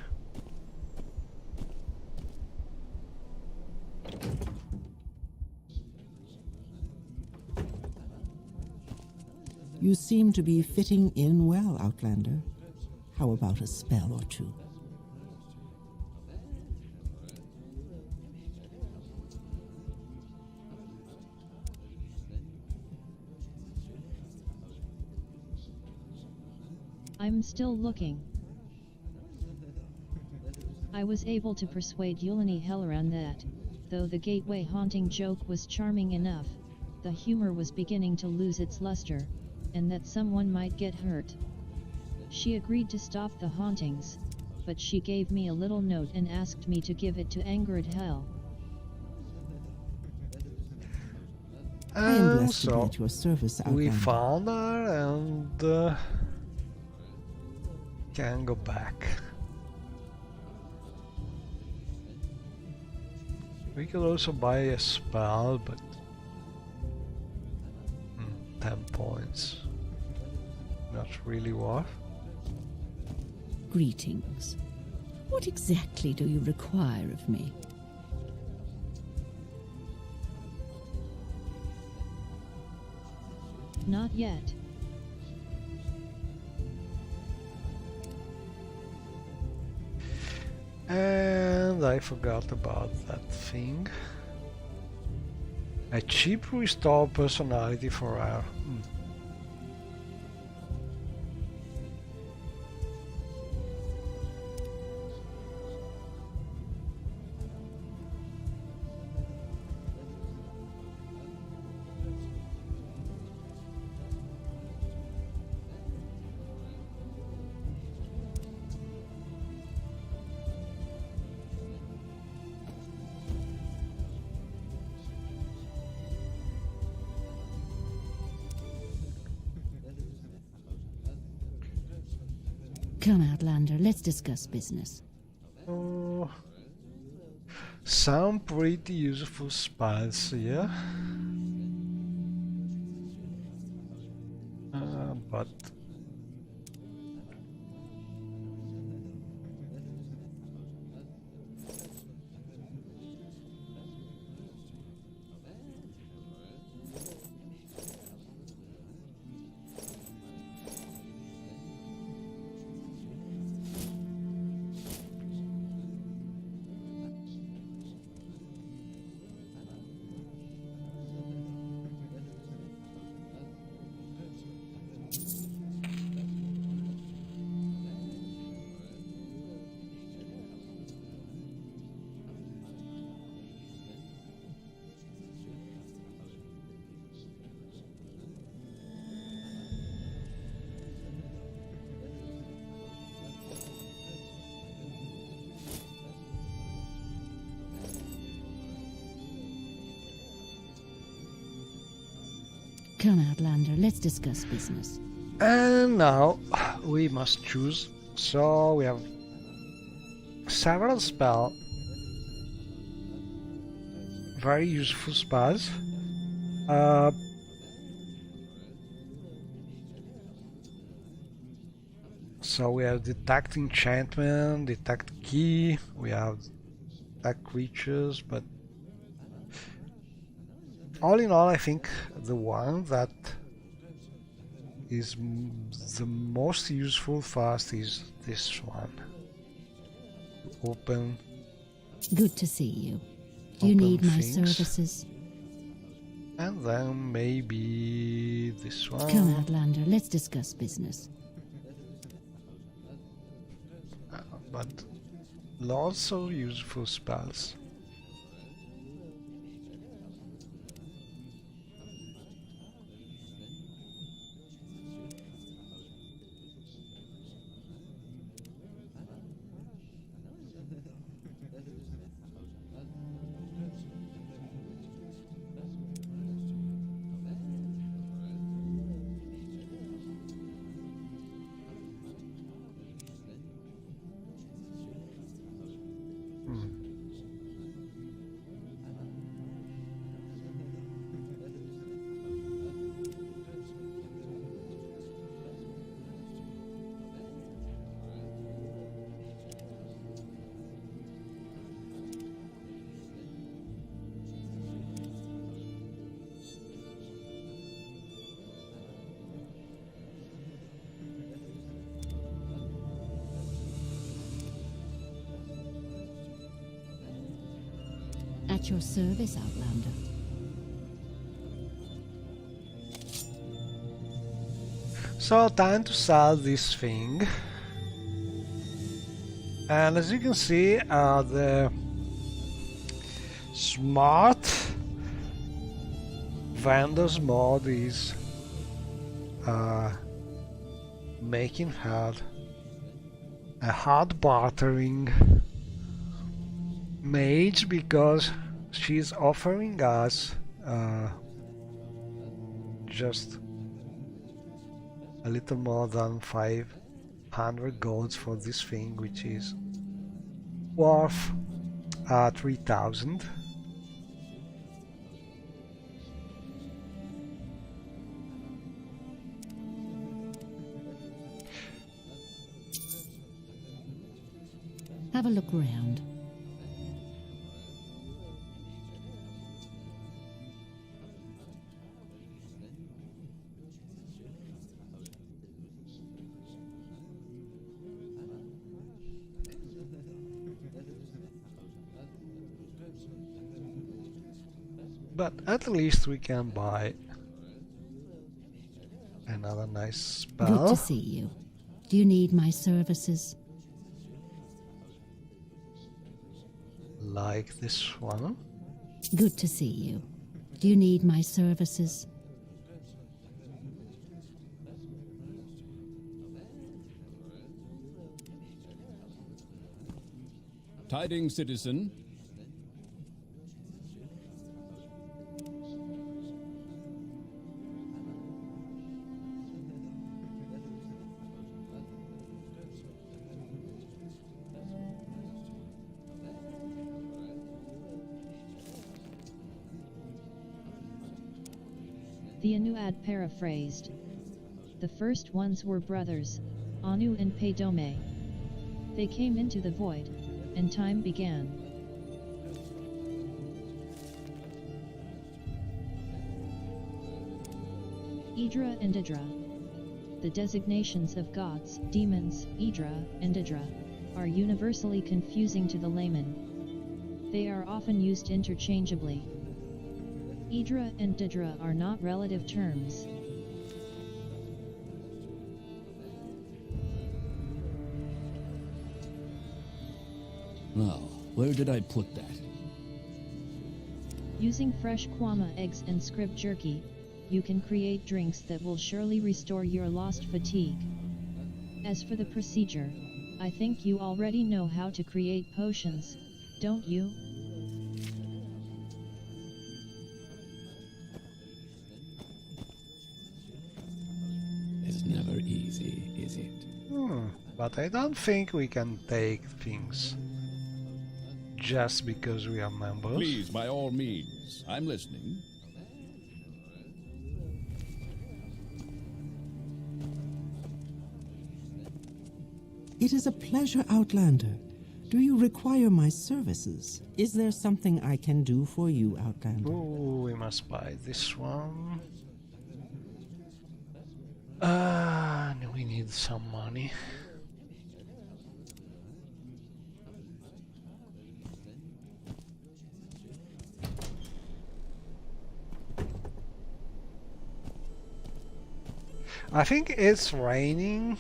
You seem to be fitting in well, Outlander. How about a spell or two? I'm still looking. I was able to persuade Yulani Helleran that, though the gateway haunting joke was charming enough, the humor was beginning to lose its luster, and that someone might get hurt. She agreed to stop the hauntings, but she gave me a little note and asked me to give it to Angered Hell. I am blessed to be So at your service, we Outlander. found her and can go back. We could also buy a spell, but 10 points. Not really worth. Greetings. What exactly do you require of me? Not yet. And I forgot about that thing. A cheap restore personality for her. Come, Outlander, let's discuss business. Oh, some pretty useful spells here. But Come, Outlander, let's discuss business. And now we must choose. So we have several spells, very useful spells. So we have detect enchantment, detect key, we have detect creatures, but all in all I think the one that is the most useful fast is this one. Open. Good to see you. Do you Open need my things. services? And then maybe this one. Come, Outlander, let's discuss business. But lots of useful spells. At your service, Outlander. So time to sell this thing. And as you can see, the smart vendors mod is making hard a hard bartering mage, because she's offering us just a little more than 500 golds for this thing, which is worth 3,000. Have a look around. But at least we can buy another nice spell. Good to see you. Do you need my services? Like this one. Good to see you. Do you need my services? Tidings, citizen. The Anuad paraphrased. The first ones were brothers, Anu and Paydome. They came into the void, and time began. Idra and Idra. The designations of gods, demons, Idra and Idra, are universally confusing to the layman. They are often used interchangeably. Idra and Didra are not relative terms. Now, where did I put that? Using fresh kwama eggs and scrib jerky, you can create drinks that will surely restore your lost fatigue. As for the procedure, I think you already know how to create potions, don't you? is it? But I don't think we can take things just because we are members. Please, by all means. I'm listening. It is a pleasure, Outlander. Do you require my services? Is there something I can do for you, Outlander? Oh, we must buy this one. We need some money. I think it's raining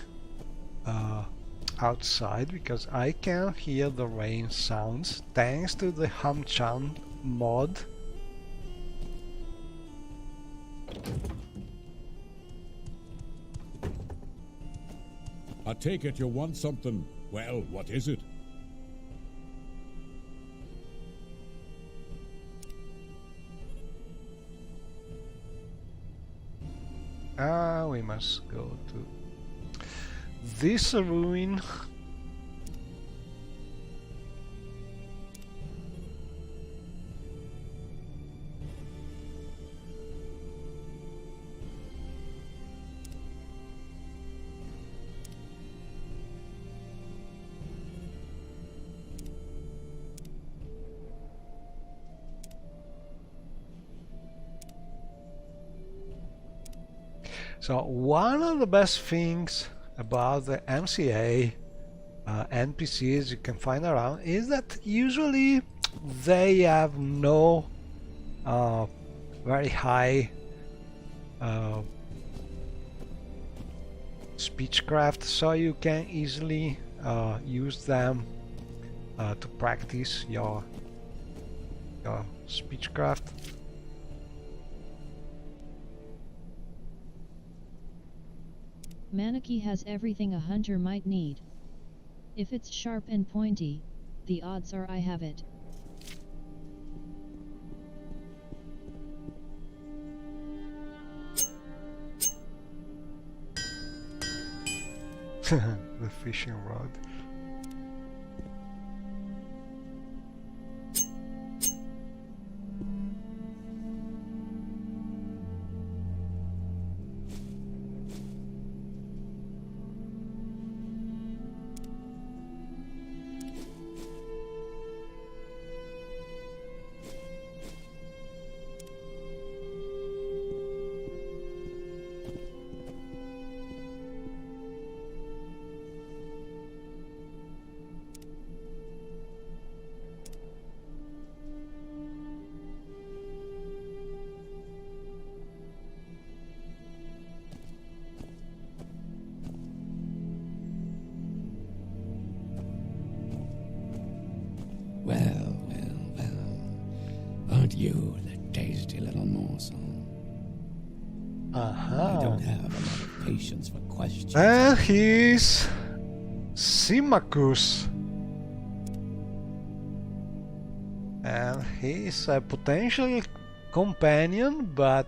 outside because I can hear the rain sounds thanks to the Hamchan mod. I take it you want something. Well, what is it? We must go to this ruin. So one of the best things about the MCA NPCs you can find around is that usually they have no very high speechcraft, so you can easily use them to practice your speechcraft. Manaki has everything a hunter might need. If it's sharp and pointy, the odds are I have it. The fishing rod. Aren't you the tasty little morsel? I don't have a lot of patience for questions. And he's Symmachus. And he's a potential companion, but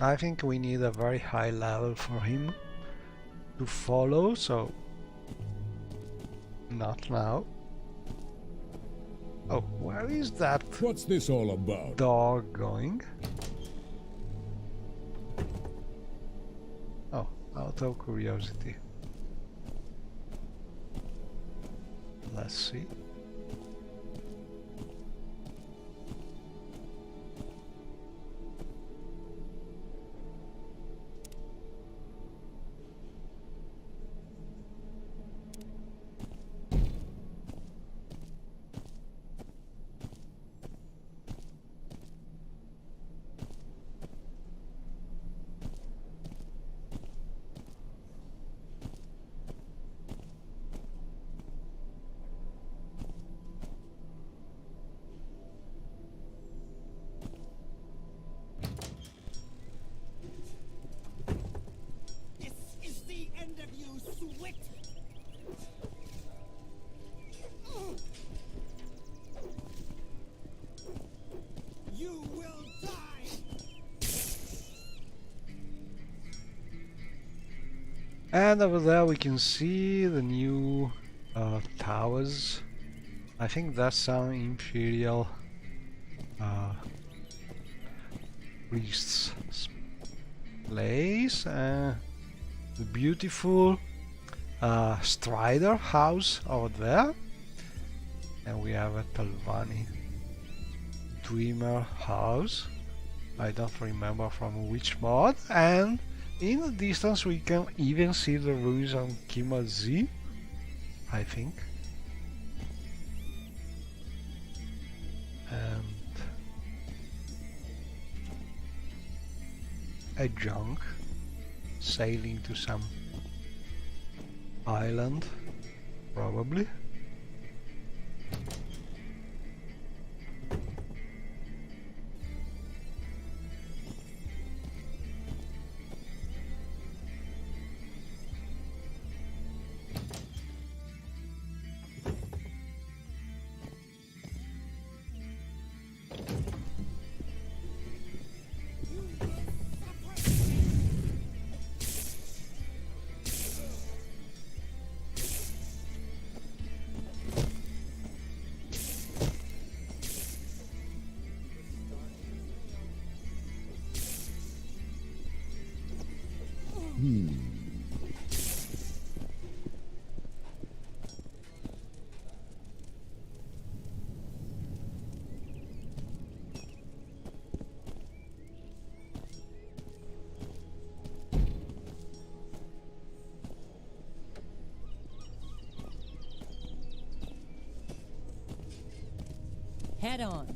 I think we need a very high level for him to follow, so not now. Oh, where is that What's this all about? dog going? Oh, out of curiosity. Let's see. And over there we can see the new towers. I think that's some imperial priest's place. The beautiful Strider house over there. And we have a Talvani Dreamer house. I don't remember from which mod. And in the distance we can even see the ruins on Kimal Z, I think. And a junk sailing to some island, probably. Head on.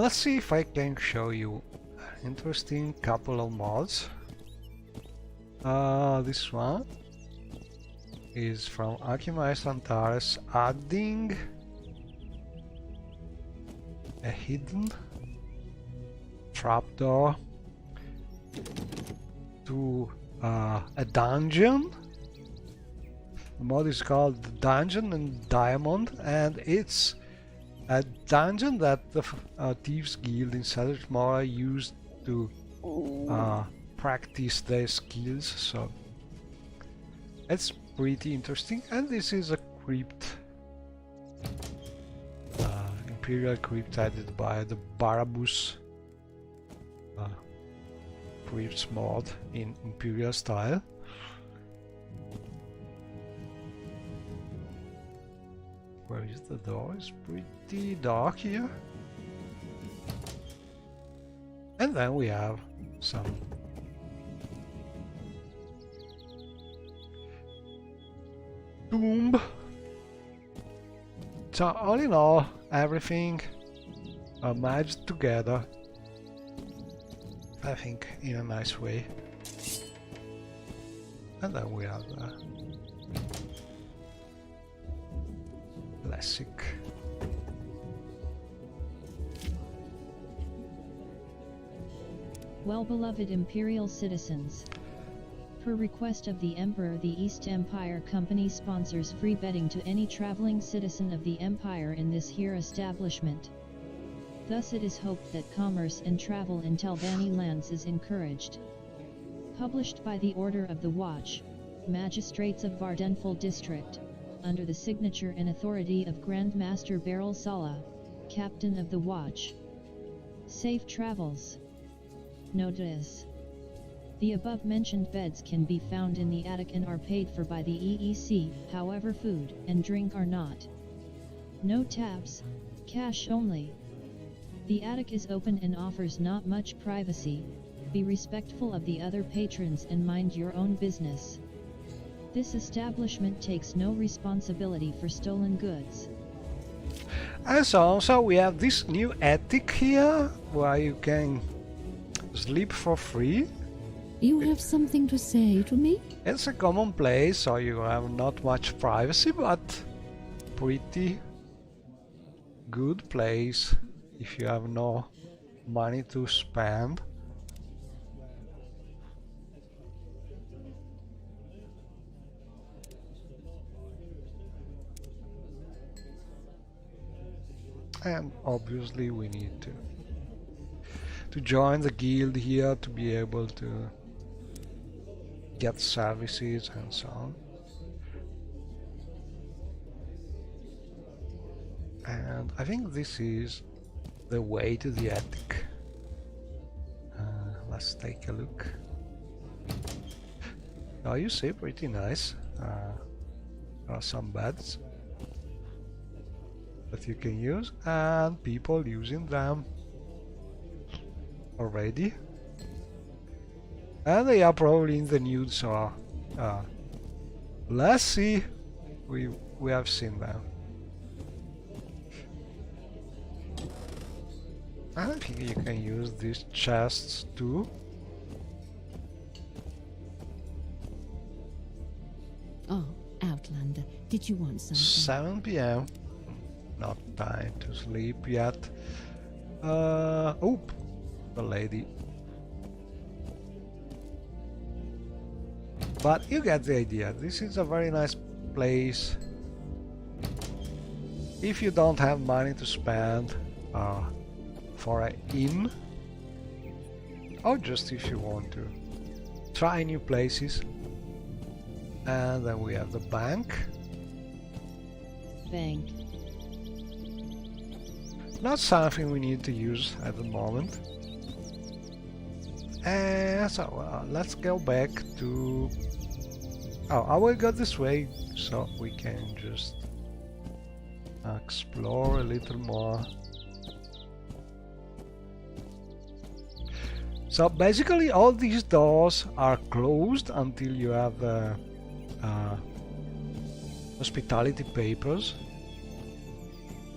Let's see if I can show you an interesting couple of mods. This one is from Alchemist Antares, adding a hidden trapdoor to a dungeon. The mod is called Dungeon and Diamond, and it's a dungeon that the Thieves Guild in Sadrith Mora used to practice their skills, so it's pretty interesting. And this is a crypt, Imperial crypt added by the Barabus crypts mod in Imperial style. Where is the door? It's pretty dark here. And then we have some tomb. So all in all, everything merged together, I think, in a nice way. And then we have classic. Well-beloved Imperial citizens. Per request of the Emperor, the East Empire Company sponsors free betting to any traveling citizen of the Empire in this here establishment. Thus it is hoped that commerce and travel in Telvanni lands is encouraged. Published by the Order of the Watch, Magistrates of Vardenfell District, under the signature and authority of Grand Master Beryl Sala, Captain of the Watch. Safe travels. Notice: the above-mentioned beds can be found in the attic and are paid for by the EEC, however food and drink are not. No taps, cash only. The attic is open and offers not much privacy. Be respectful of the other patrons and mind your own business. This establishment takes no responsibility for stolen goods. And so also we have this new attic here, where you can sleep for free. You have something to say to me? It's a common place, so you have not much privacy, but pretty good place if you have no money to spend. And obviously we need to join the guild here to be able to get services and so on. And I think this is the way to the attic. Let's take a look. Now you see, pretty nice. There are some beds that you can use, and people using them already. And they are probably in the nude, so let's see. We have seen them. I think you can use these chests too. Oh, Outlander, did you want something? 7 p.m. Not time to sleep yet. Oh, the lady. But you get the idea. This is a very nice place. If you don't have money to spend for an inn, or just if you want to try new places. And then we have the bank. Bank. Not something we need to use at the moment. And so let's go back to... Oh, I will go this way so we can just explore a little more. So basically all these doors are closed until you have the hospitality papers.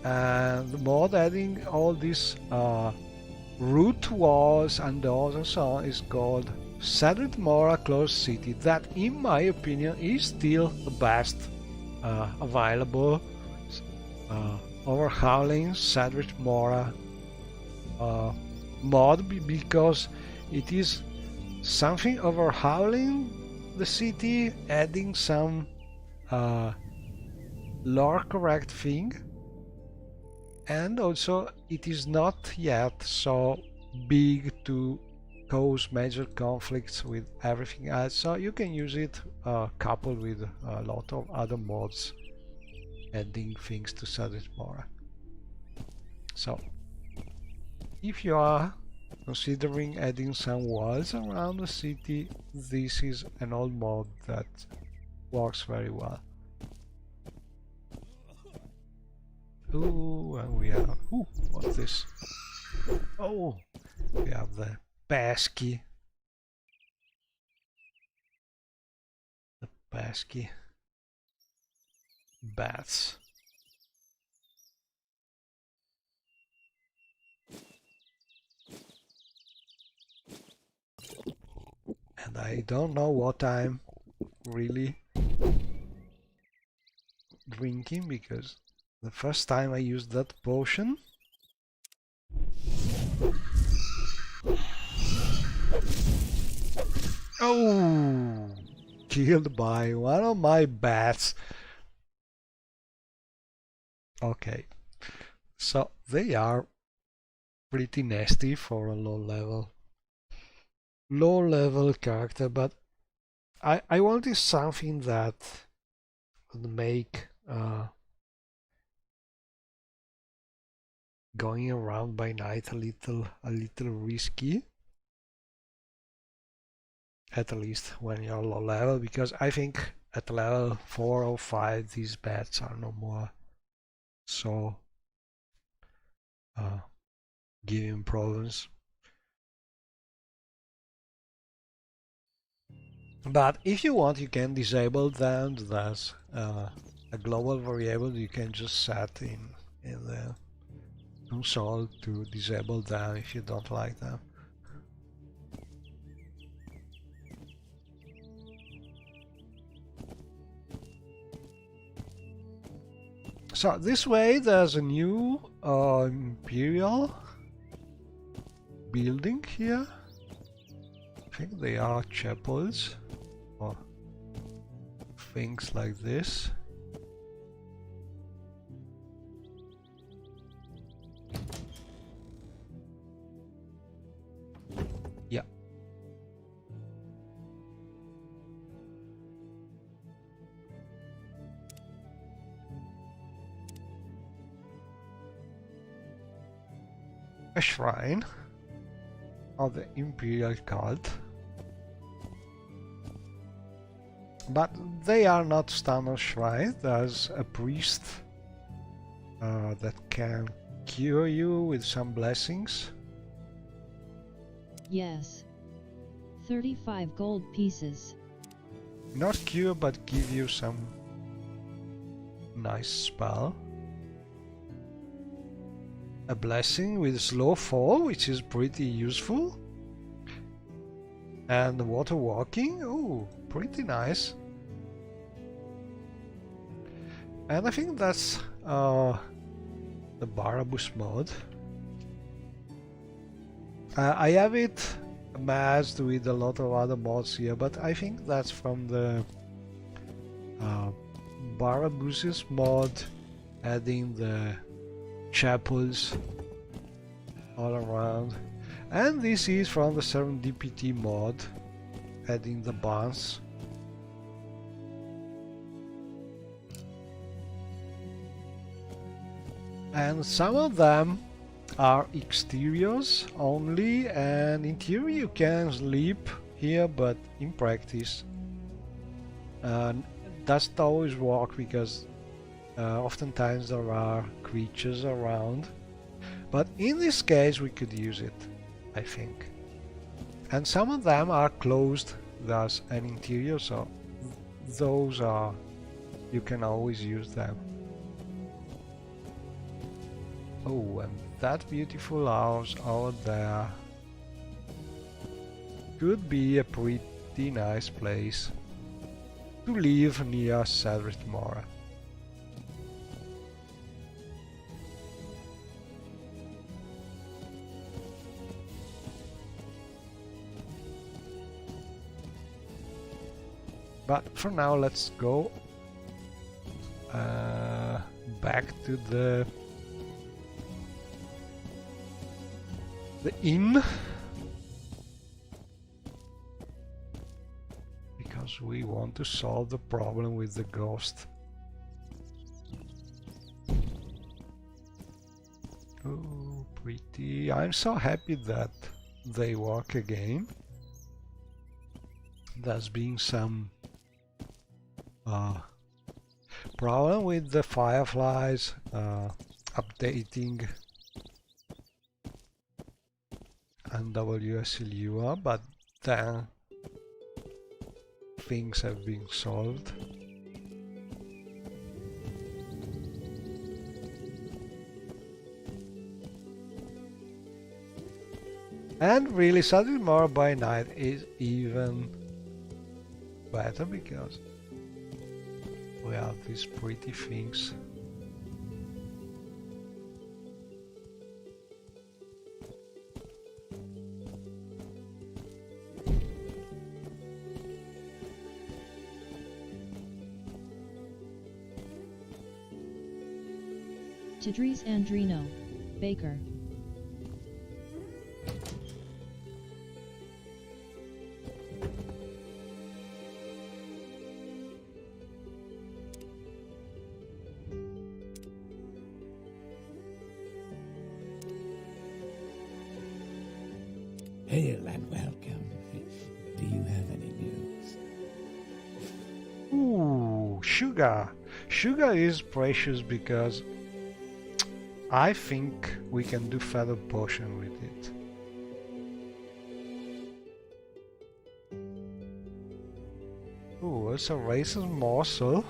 And the mod adding all these root walls and doors and so on is called Sadrit Mora Closed City. That, in my opinion, is still the best available overhauling Sadrit Mora mod, because it is something overhauling the city, adding some lore correct thing, and also it is not yet so big to cause major conflicts with everything else, so you can use it coupled with a lot of other mods adding things to Sadrit Mora. So if you are considering adding some walls around the city, this is an old mod that works very well. Ooh, and we have... Ooh, what's this? Oh, we have the pesky. The pesky bats. And I don't know what I'm really drinking, because the first time I used that potion, oh, killed by one of my bats. Okay, so they are pretty nasty for a low level character, but I wanted something that would make going around by night a little risky, at least when you're low level, because I think at level 4 or 5 these bats are no more so giving problems. But if you want, you can disable them. There's a global variable you can just set in the console to disable them if you don't like them. So this way there's a new Imperial building here. I think they are chapels or things like this. Yeah. A shrine of the Imperial cult. But they are not standard shrines. There's a priest that can cure you with some blessings. Yes. 35 gold pieces. Not cure, but give you some nice spell. A blessing with slow fall, which is pretty useful. And water walking, oh, pretty nice. And I think that's the Barabus mod. I have it matched with a lot of other mods here, but I think that's from the Barabus's mod, adding the chapels all around. And this is from the Serendipity mod, adding the barns. And some of them are exteriors only, and interior you can sleep here, but in practice doesn't always work because oftentimes there are creatures around. But in this case we could use it, I think. And some of them are closed, thus an interior, so those are, you can always use them. Oh, and that beautiful house out there could be a pretty nice place to live near Cedric Mora. But for now, let's go back to the inn, because we want to solve the problem with the ghost. Oh, pretty. I'm so happy that they work again. There's been some problem with the fireflies updating and WSLUR, but then things have been solved. And really, Cedric Mora by night is even better because we have these pretty things. Tadris Andrino, Baker. Hail and welcome. Do you have any news? Ooh, sugar. Sugar is precious because I think we can do feather potion with it. Ooh, it's a racist morsel.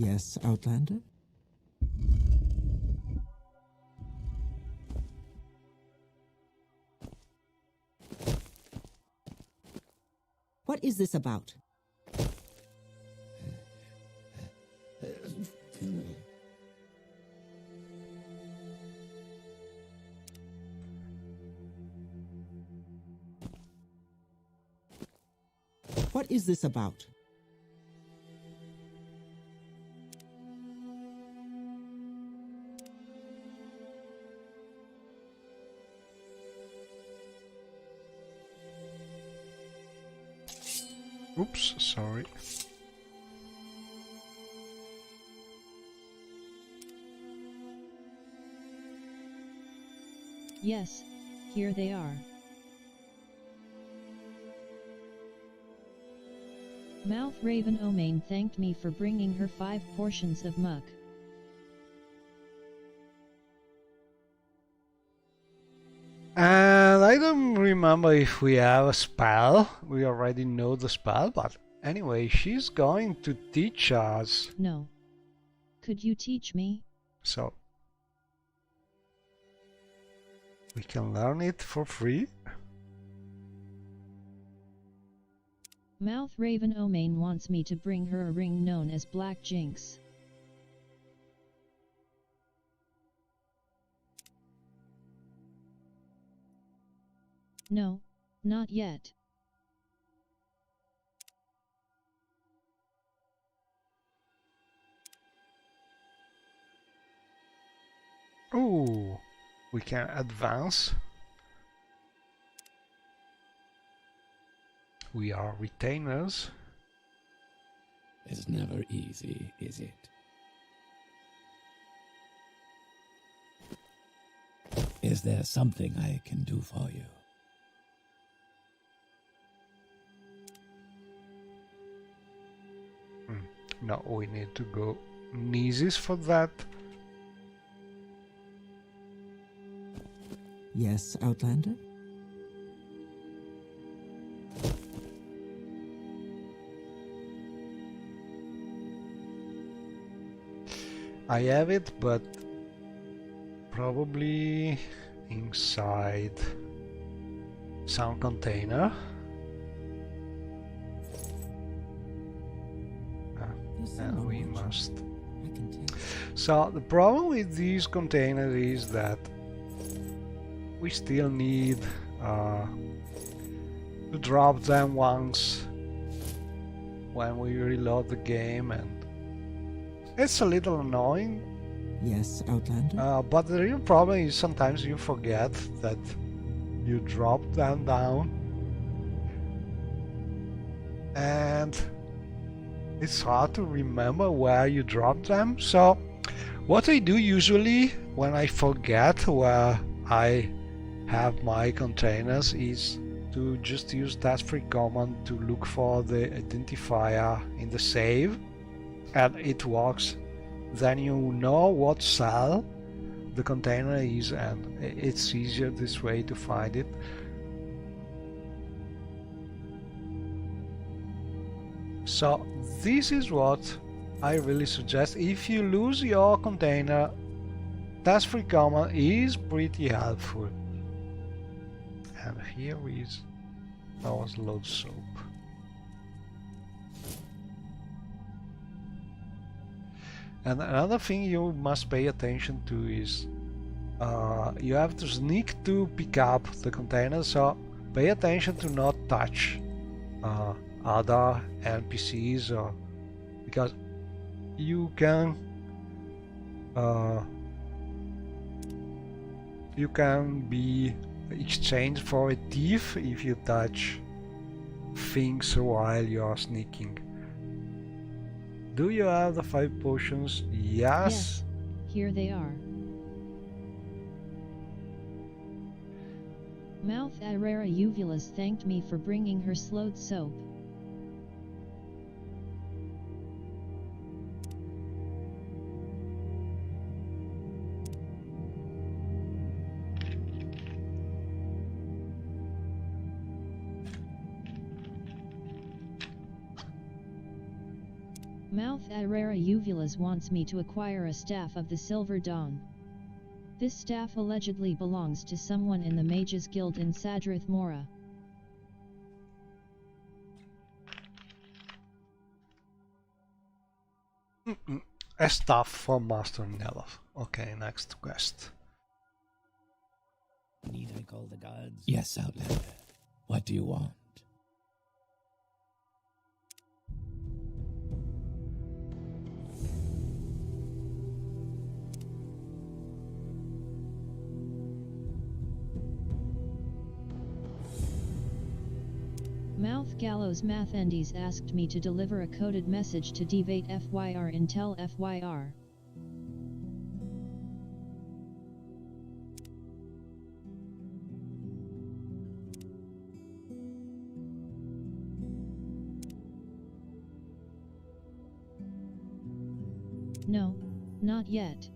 Yes, Outlander? What is this about? What is this about? Oops, sorry. Yes, here they are. Mouth Raven Omain thanked me for bringing her 5 portions of muck. And I don't remember if we have a spell. We already know the spell, but anyway, she's going to teach us. No. Could you teach me? So we can learn it for free. Mouth Raven Omain wants me to bring her a ring known as Black Jinx. No, not yet. Oh, we can advance. We are retainers. It's never easy, is it? Is there something I can do for you? No, we need to go Nisis for that. Yes, Outlander? I have it, but probably inside some container. And we must. So the problem with these containers is that we still need to drop them once when we reload the game, and it's a little annoying. Yes, Outlander? But the real problem is sometimes you forget that you drop them down, and it's hard to remember where you dropped them. So what I do usually when I forget where I have my containers is to just use task-free command to look for the identifier in the save, and it works. Then you know what cell the container is, and it's easier this way to find it. So this is what I really suggest. If you lose your container, task-free command is pretty helpful. And here is our load soap. And another thing you must pay attention to is you have to sneak to pick up the container, so pay attention to not touch other NPCs, or because you can be exchanged for a thief if you touch things while you are sneaking. Do you have the 5 potions? Yes. Here they are. Mouth Irera Uvulus thanked me for bringing her slowed soap. Mouth Irera Uvulas wants me to acquire a staff of the Silver Dawn. This staff allegedly belongs to someone in the Mages Guild in Sadrith Mora. A staff from Master Nelov. Okay, next quest. Need I call the guards? Yes, Outlander. What do you want? Mouth Gallows Mathendes asked me to deliver a coded message to Devate FYR Intel FYR. No, not yet.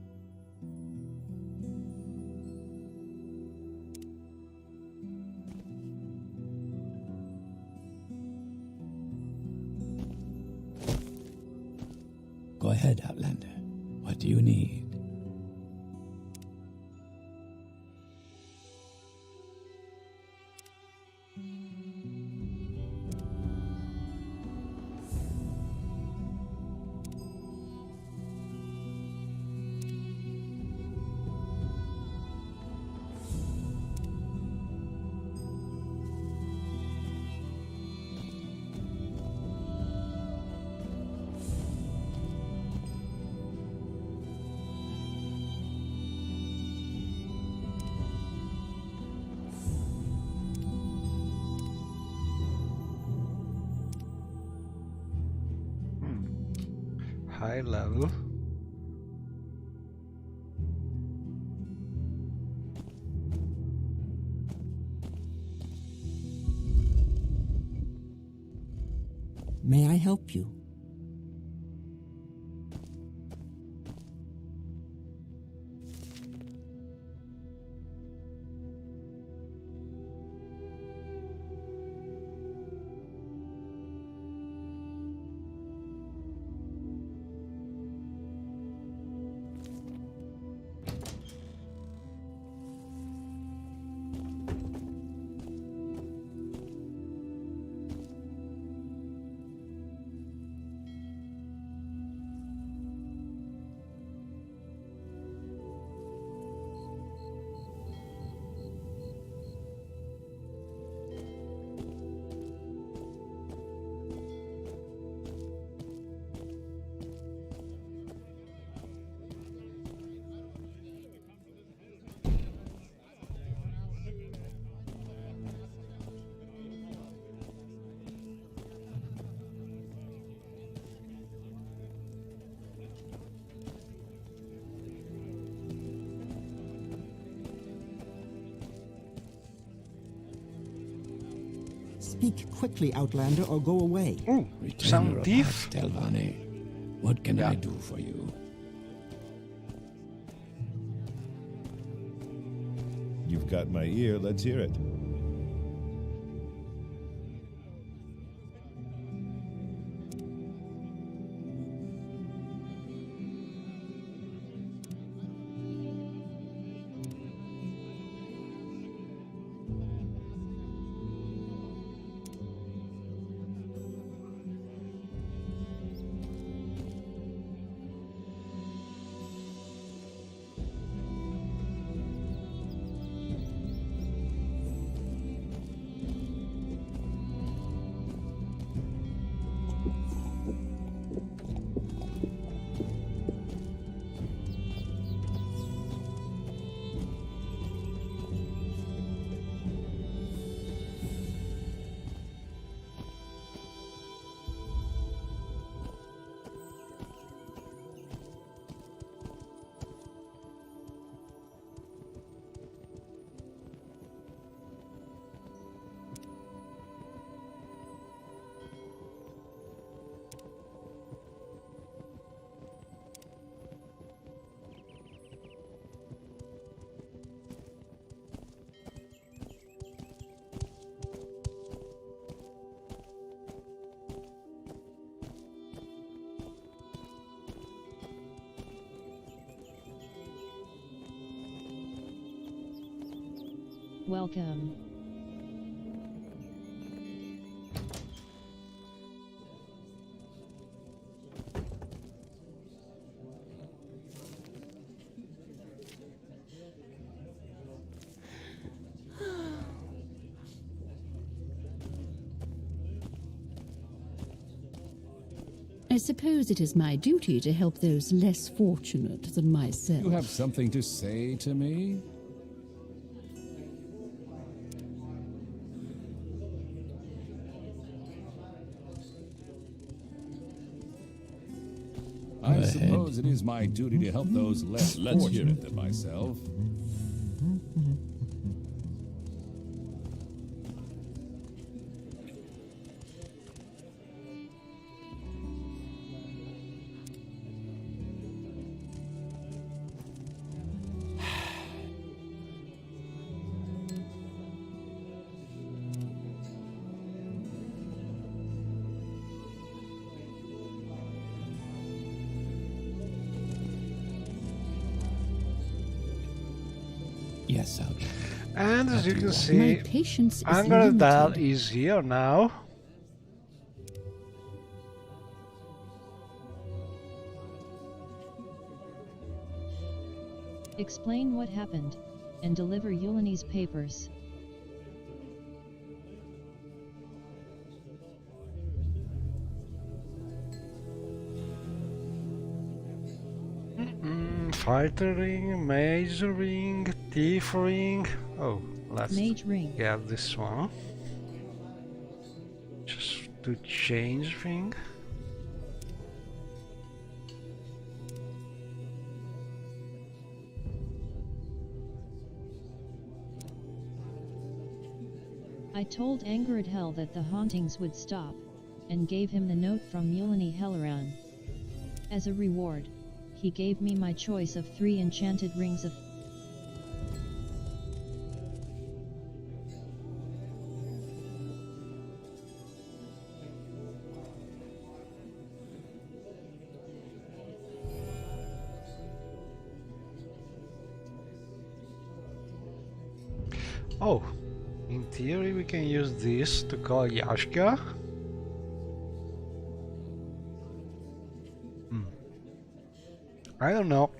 Go ahead, Outlander. What do you need? High level. May I help you? Speak quickly, Outlander, or go away. Ooh, some thief. Telvane, what can I do for you? You've got my ear, let's hear it. Welcome. I suppose it is my duty to help those less fortunate than myself. You have something to say to me? I suppose it is my duty to help those less fortunate than myself. Yes, Outlander. And as you can My see, patience is Angradal limited. is here now. Explain what happened, and deliver Yulani's papers. Fighter ring, mage ring, thief ring. Oh, let's Mage ring. get this one. Just to change thing. I told Angered Hell that the hauntings would stop, and gave him the note from Yulani Helleran. As a reward, he gave me my choice of 3 enchanted rings of Oh, in theory we can use this to call Yashka. I don't know.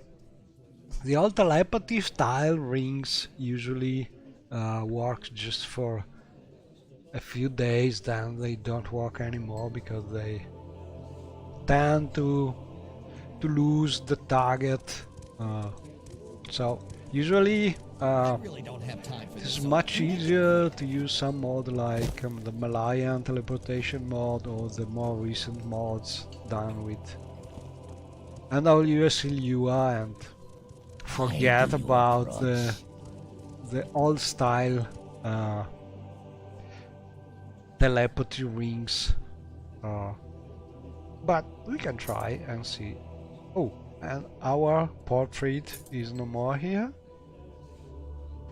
The old telepathy style rings usually work just for a few days, then they don't work anymore because they tend to lose the target. So usually it's much easier to use some mod like the Malayan teleportation mod or the more recent mods done with NWSLUA, and forget about the old style telepathy rings. But we can try and see. Oh, and our portrait is no more here.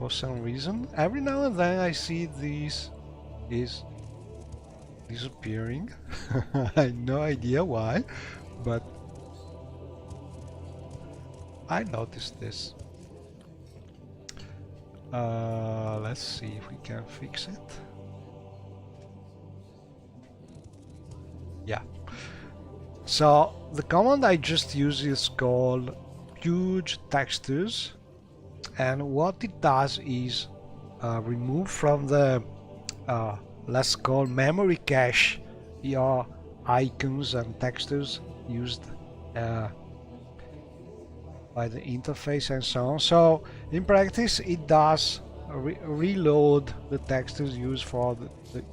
For some reason, every now and then I see this is disappearing. I have no idea why, but I noticed this. Let's see if we can fix it. Yeah. So the command I just used is called huge textures, and what it does is remove from the let's call memory cache your icons and textures used by the interface and so on. So in practice it does reload the textures used for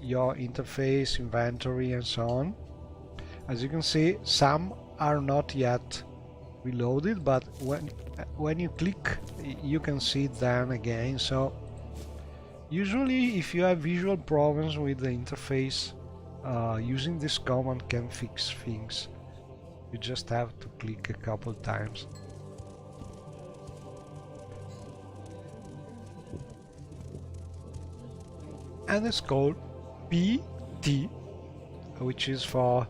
your interface, inventory and so on. As you can see, some are not yet reloaded, but when you click you can see them again. So usually if you have visual problems with the interface, using this command can fix things. You just have to click a couple times. And it's called PT, which is for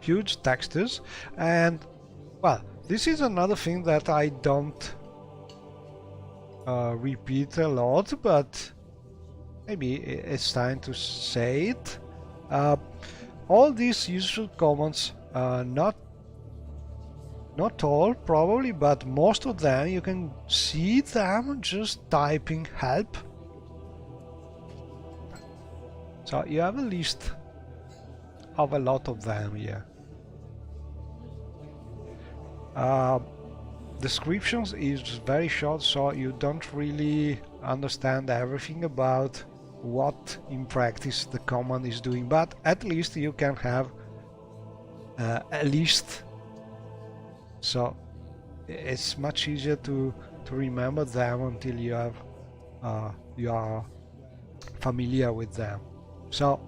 huge textures. And well, this is another thing that I don't repeat a lot, but maybe it's time to say it. All these useful commands, not all probably, but most of them, you can see them just typing help. So you have a list of a lot of them here. Descriptions is very short, so you don't really understand everything about what in practice the command is doing, but at least you can have a list, so it's much easier to remember them until you are familiar with them. So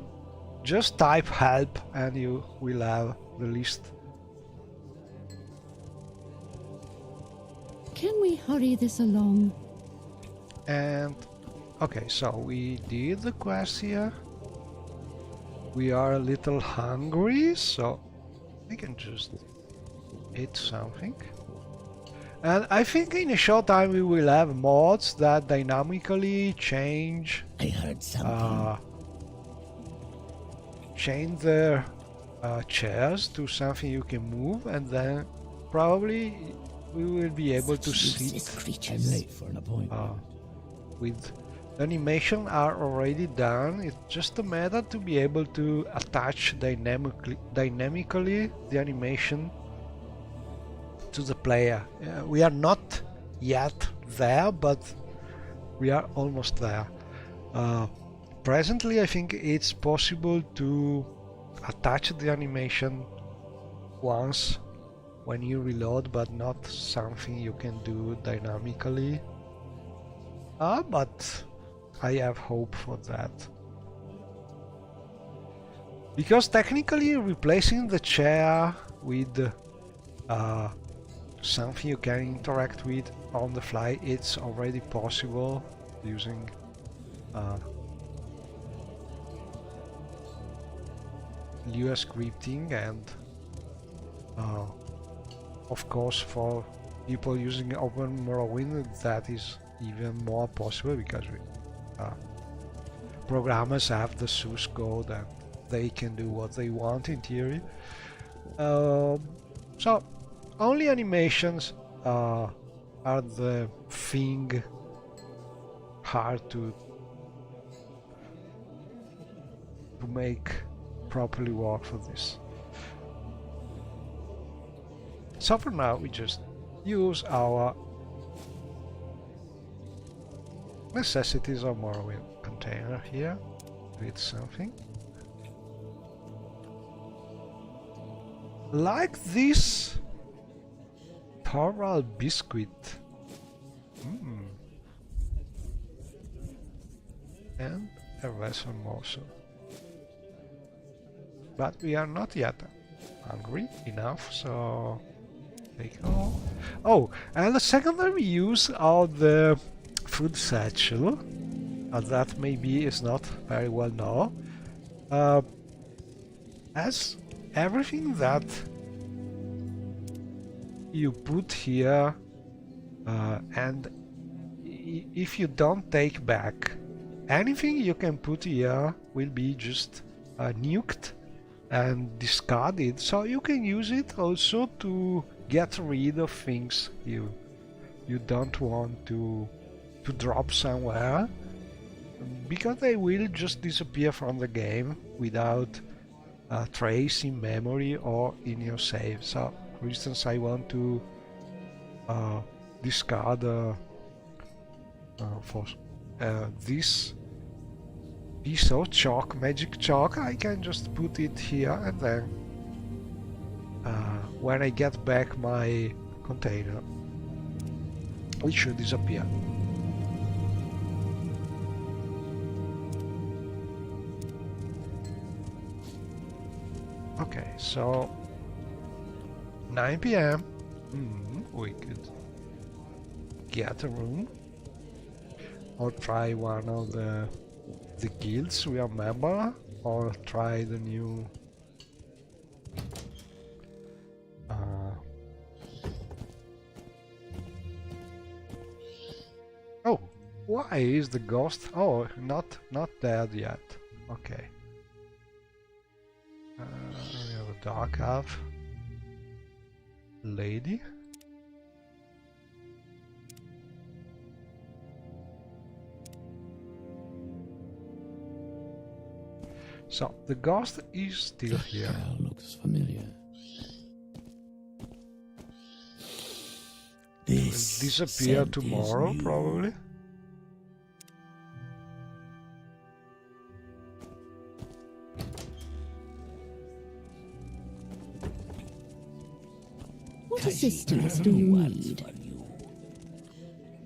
just type help and you will have the list. Can we hurry this along? And okay, so we did the quest here. We are a little hungry, so we can just eat something. And I think in a short time we will have mods that dynamically change. I heard something. Change their chairs to something you can move, and then probably we will be able to sit. I'm late for an appointment. With the animation are already done. It's just a matter to be able to attach dynamically the animation to the player. We are not yet there, but we are almost there. Presently I think it's possible to attach the animation once when you reload, but not something you can do dynamically. But I have hope for that. Because technically replacing the chair with something you can interact with on the fly, it's already possible using Lua scripting, and of course for people using Open Morrowind that is even more possible, because programmers have the source code and they can do what they want in theory. So only animations are the thing hard to make properly work for this. So for now we just use our necessities of Morrowind container here with something like this Torval biscuit. And a vessel morsel. But we are not yet hungry enough, so take all. Oh, and the secondary use of the food satchel, that maybe is not very well known, as everything that you put here, and if you don't take back anything you can put here, will be just nuked and discarded, so you can use it also to get rid of things you don't want to drop somewhere, because they will just disappear from the game without a trace in memory or in your save. So for instance, I want to discard for this piece of chalk, magic chalk. I can just put it here, and then when I get back my container, it should disappear. Okay, so 9 PM. We could get a room or try one of the guilds we are member, or try the new oh, Why is the ghost? Oh, not dead yet. Okay. We have a dark elf lady. So the ghost is still here. Girl looks familiar. Will This disappear scent is tomorrow, new. probably. What assistance do you need?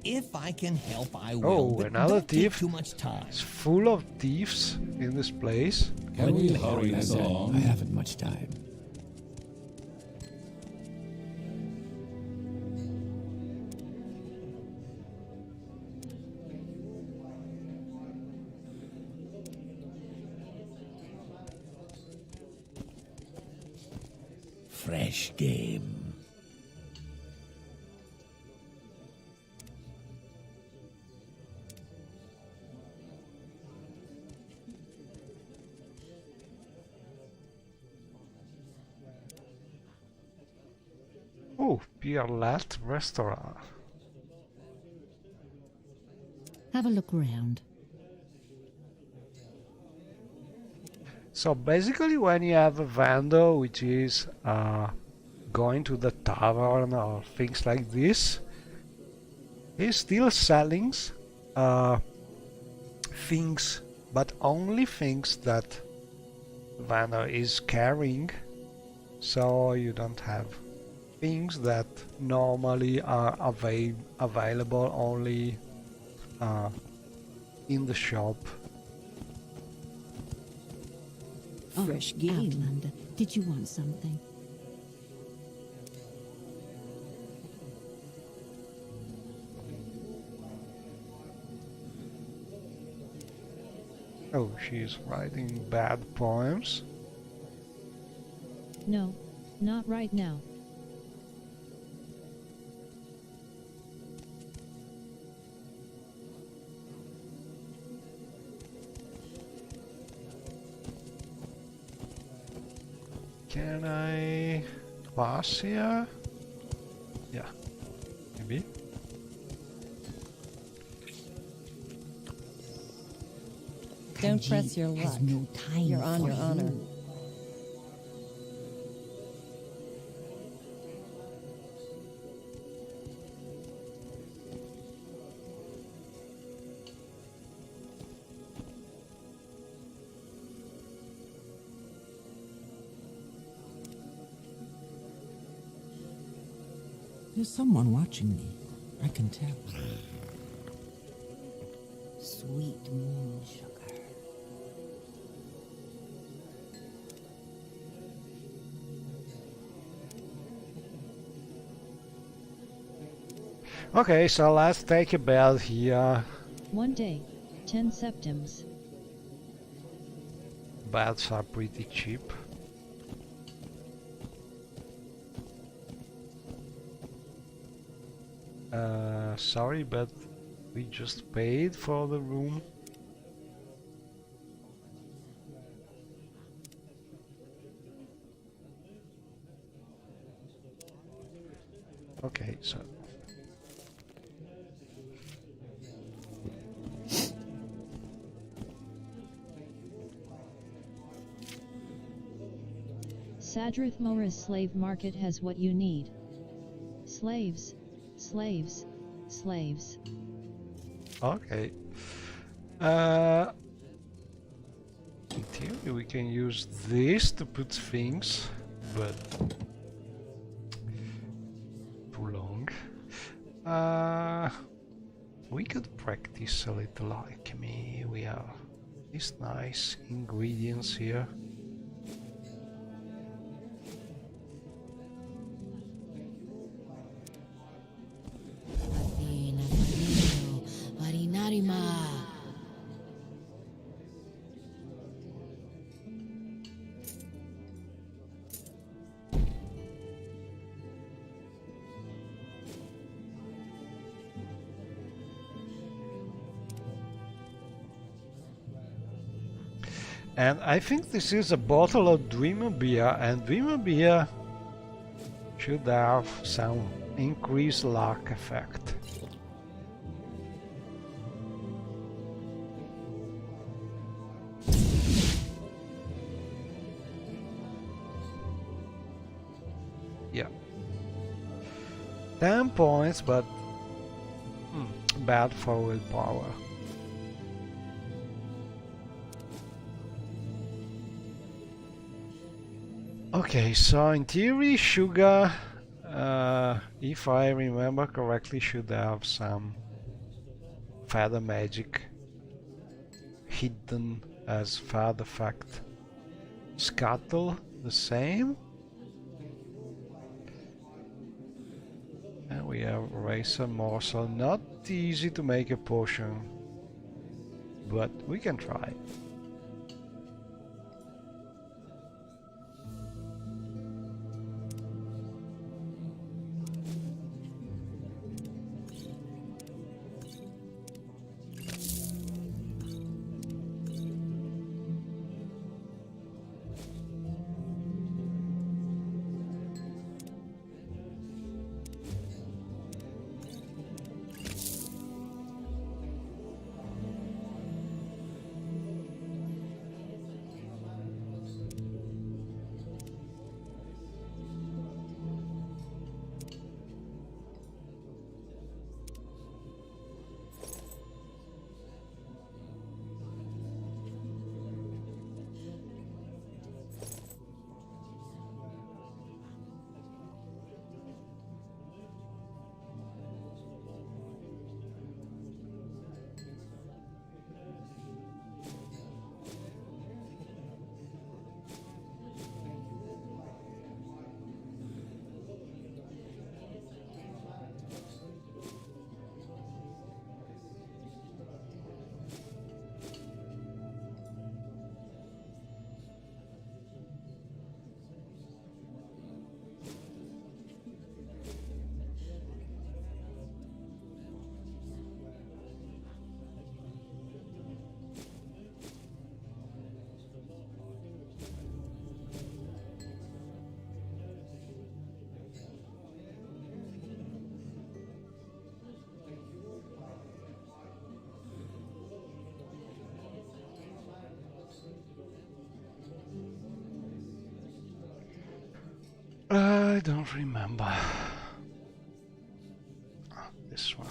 If I can help, I will. Oh, but another don't take thief. too much time. It's full of thieves in this place. Can we hurry this I along? haven't much time. Fresh game. Oh, Pierlet restaurant. Have a look around. So basically when you have a vendor which is going to the tavern or things like this, he's still selling things, but only things that the vendor is carrying, so you don't have things that normally are available only in the shop. Fresh game. Outlander, did you want something? Oh, she's writing bad poems. No, not right now. Can I pass here? Yeah, maybe. Don't press your luck. No time You're on for your honor. you. There's someone watching me. I can tell. Sweet moon sugar. Okay, so let's take a bed here. One day, 10 septims. Beds are pretty cheap. Sorry, but we just paid for the room. Okay, so Sadruth Mora's slave market has what you need. Slaves, slaves, slaves. okay. In theory, we can use this to put things, but too long. We could practice a little alchemy. We have these nice ingredients here. And I think this is a bottle of Dreamer beer, and Dreamer beer should have some increased luck effect. Yeah. 10 points, but bad for willpower. Okay, so in theory, sugar, if I remember correctly, should have some feather magic hidden as feather effect. Scuttle, the same. And we have Razor Morsel. Not easy to make a potion, but we can try. I don't remember. This one.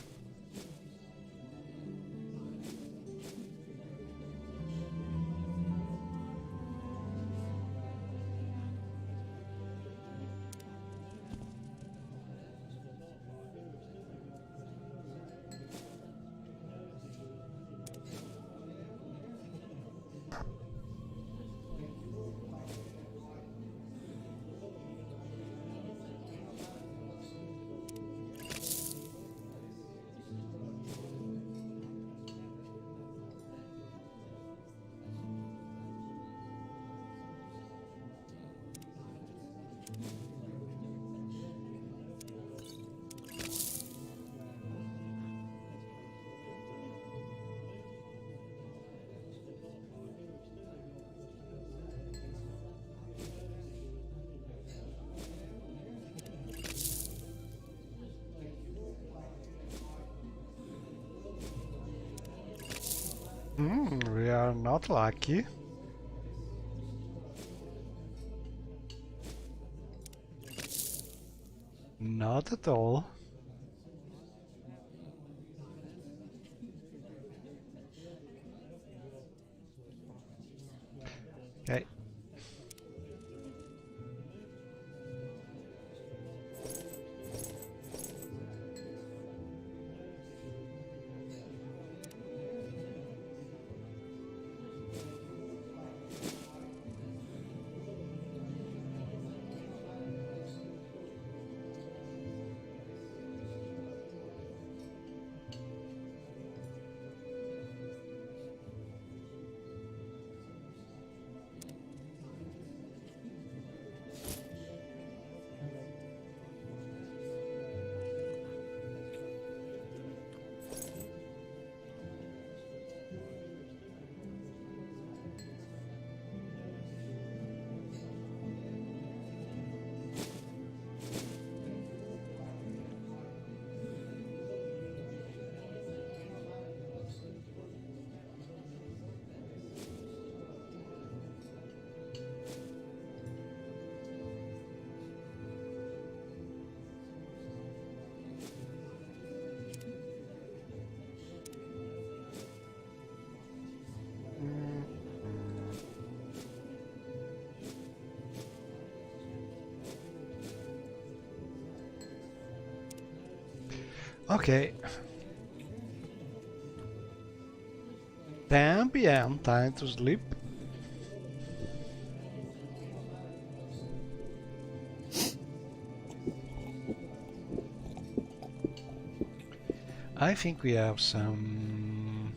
We are not lucky. Not at all. Okay. Okay. 10 p.m. time to sleep. I think we have some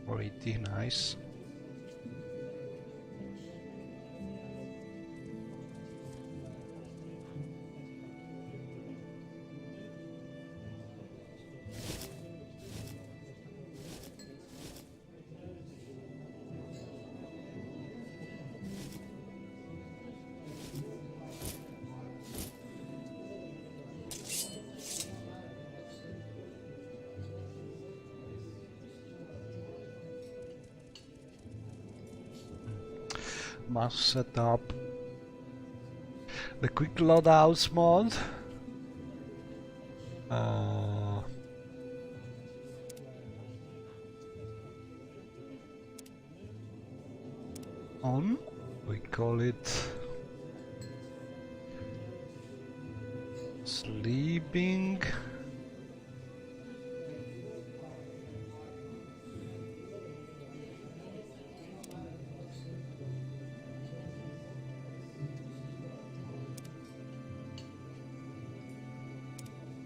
pretty nice. Must set up the quick loadouts mod. On, we call it sleeping.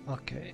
Okay.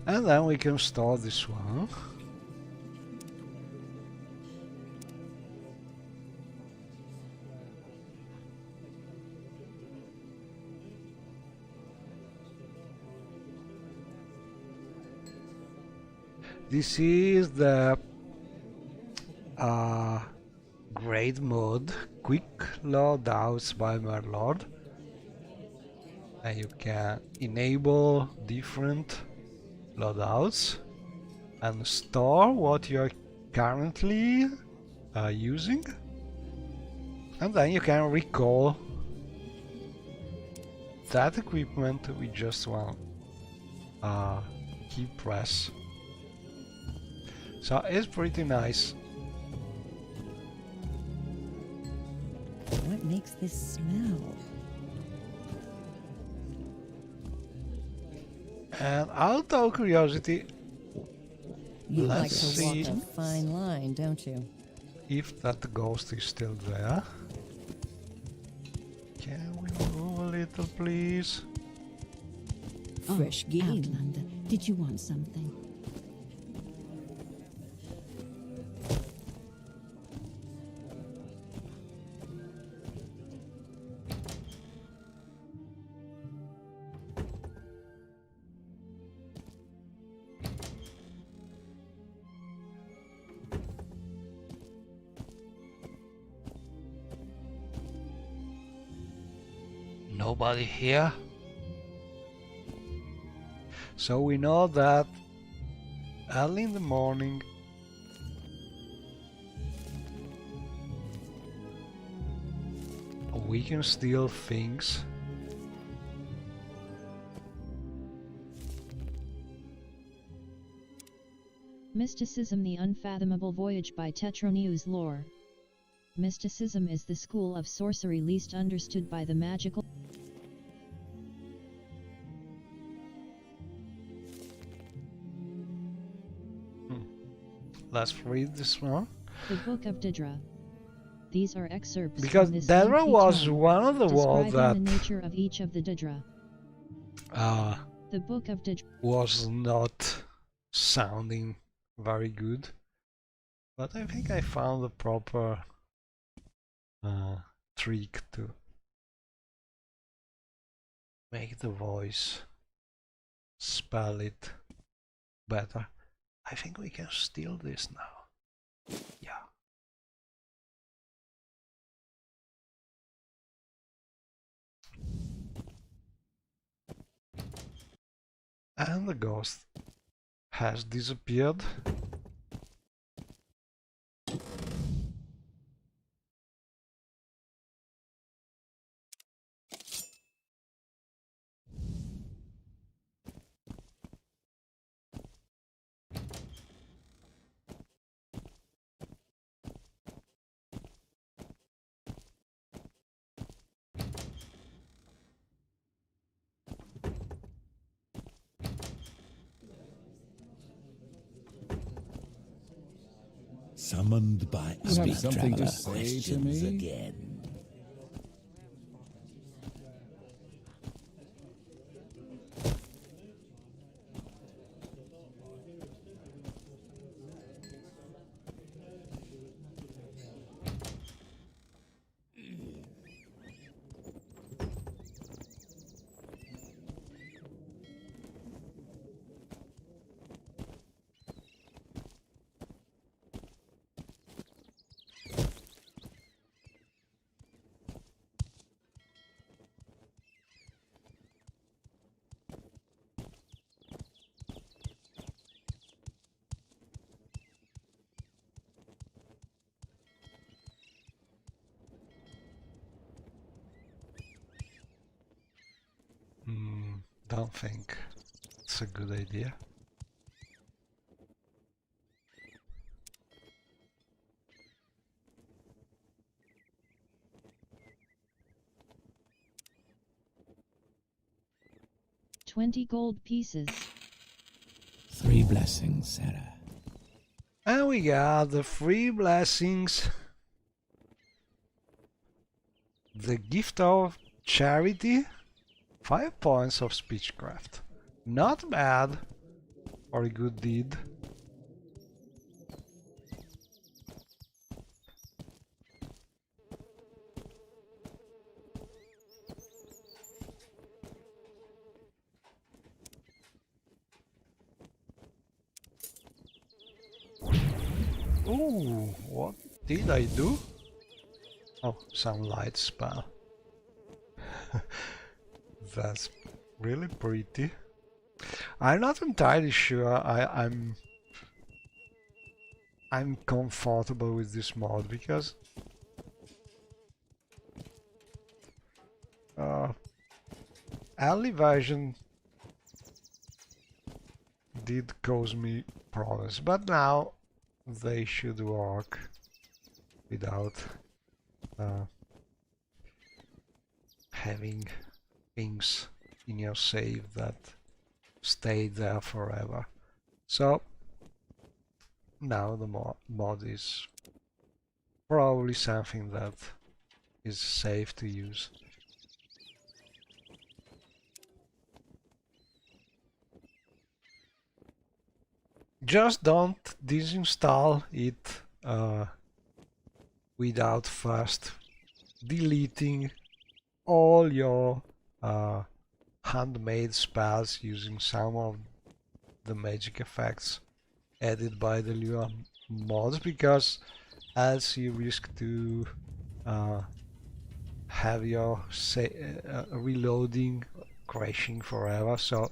And then we can start this one. This is the grade mode, quick loadouts by my lord. And you can enable different loadouts and store what you're currently using, and then you can recall that equipment with just one key press. So it's pretty nice. What makes this smell? And out of curiosity, You like let's to walk see a fine line, don't you? if that ghost is still there. Can we move a little, please? Fresh game. Outlander, did you want something? Nobody here. So we know that early in the morning we can steal things. Mysticism: The Unfathomable Voyage by Tetronews Lore. Mysticism is the school of sorcery least understood by the magical. Let's read this one. The Book of Didra. These are excerpts Because from this Didra lengthy was tome, one of the words describing that the nature of each of the Didra. The Book of Didra was not sounding very good, but I think I found the proper trick to make the voice spell it better. I think we can steal this now. Yeah. And the ghost has disappeared. Summoned by You have Speak, something to traveler. say to questions me? again. Don't think it's a good idea. $20 gold pieces. 3 blessings, Sarah. And we got the 3 blessings. The gift of charity. 5 points of speechcraft. Not bad for a good deed. Ooh, what did I do? Oh, some light spell. That's really pretty. I'm not entirely sure I'm comfortable with this mod because early version did cause me problems, but now they should work without having things in your save that stay there forever. So now the mod is probably something that is safe to use. Just don't disinstall it without first deleting all your handmade spells using some of the magic effects added by the Lua mods, because else you risk to have your reloading crashing forever. So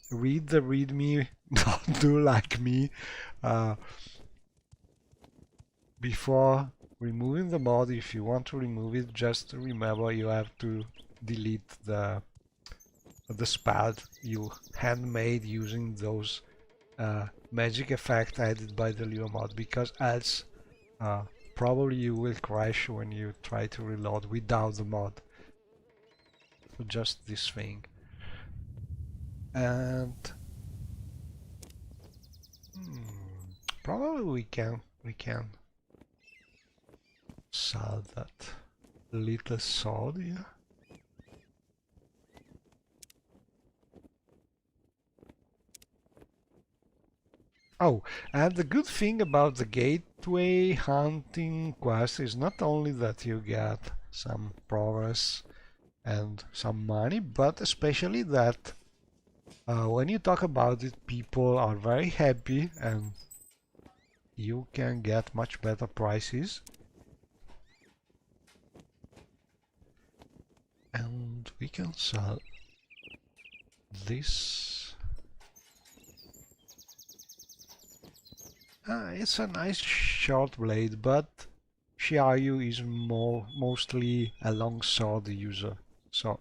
read the readme, don't do like me. Before removing the mod, if you want to remove it, just remember you have to delete the spell you handmade using those magic effect added by the Lua mod, because else probably you will crash when you try to reload without the mod. So just this thing. And probably we can sell that little sword here. Oh, and the good thing about the gateway hunting quest is not only that you get some progress and some money, but especially that when you talk about it, people are very happy and you can get much better prices. And we can sell this It's a nice short blade, but Shiaryu is mostly a long sword user, so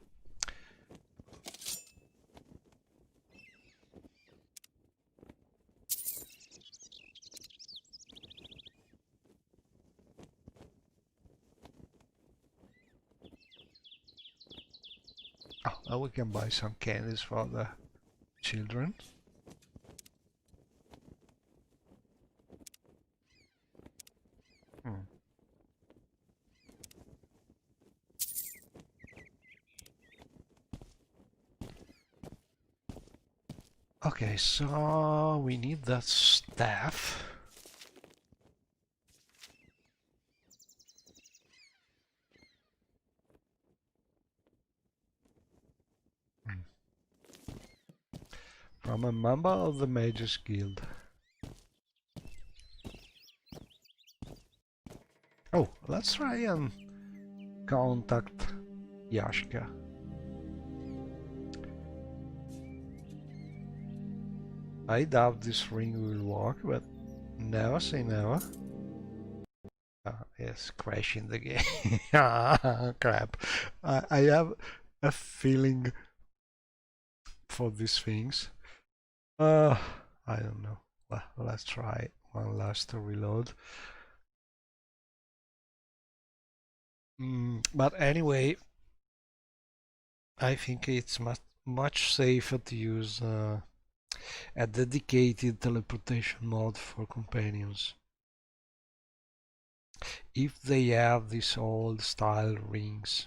now we can buy some candies for the children. Okay, so we need that staff. From a member of the Mages Guild. Oh, let's try and contact Yashka. I doubt this ring will work, but never say never. It's crashing the game. Crap. I have a feeling for these things. I don't know. Well, let's try one last reload. But anyway, I think it's much safer to use a dedicated teleportation mode for companions. If they have these old style rings.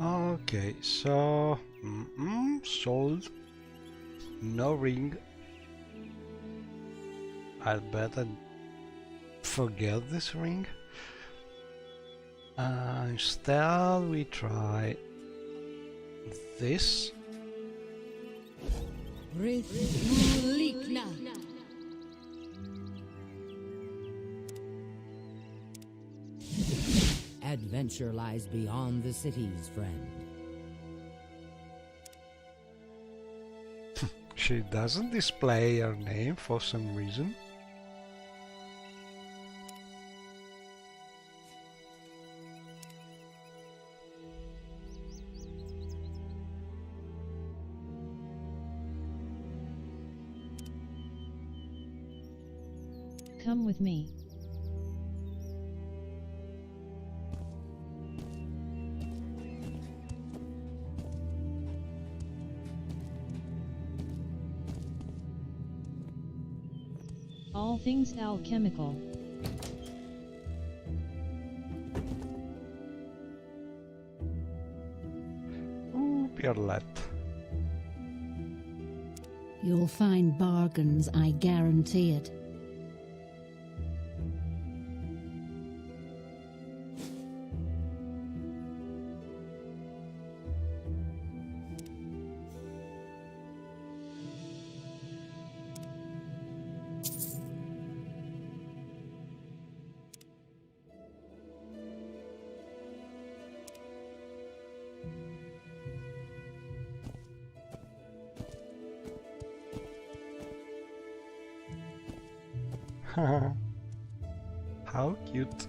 Okay, so sold. No ring. I'd better forget this ring. Instead we try this. Adventure lies beyond the cities, friend. She doesn't display her name for some reason. Come with me. All things alchemical. Ooh, Pierlet. You'll find bargains, I guarantee it. How cute.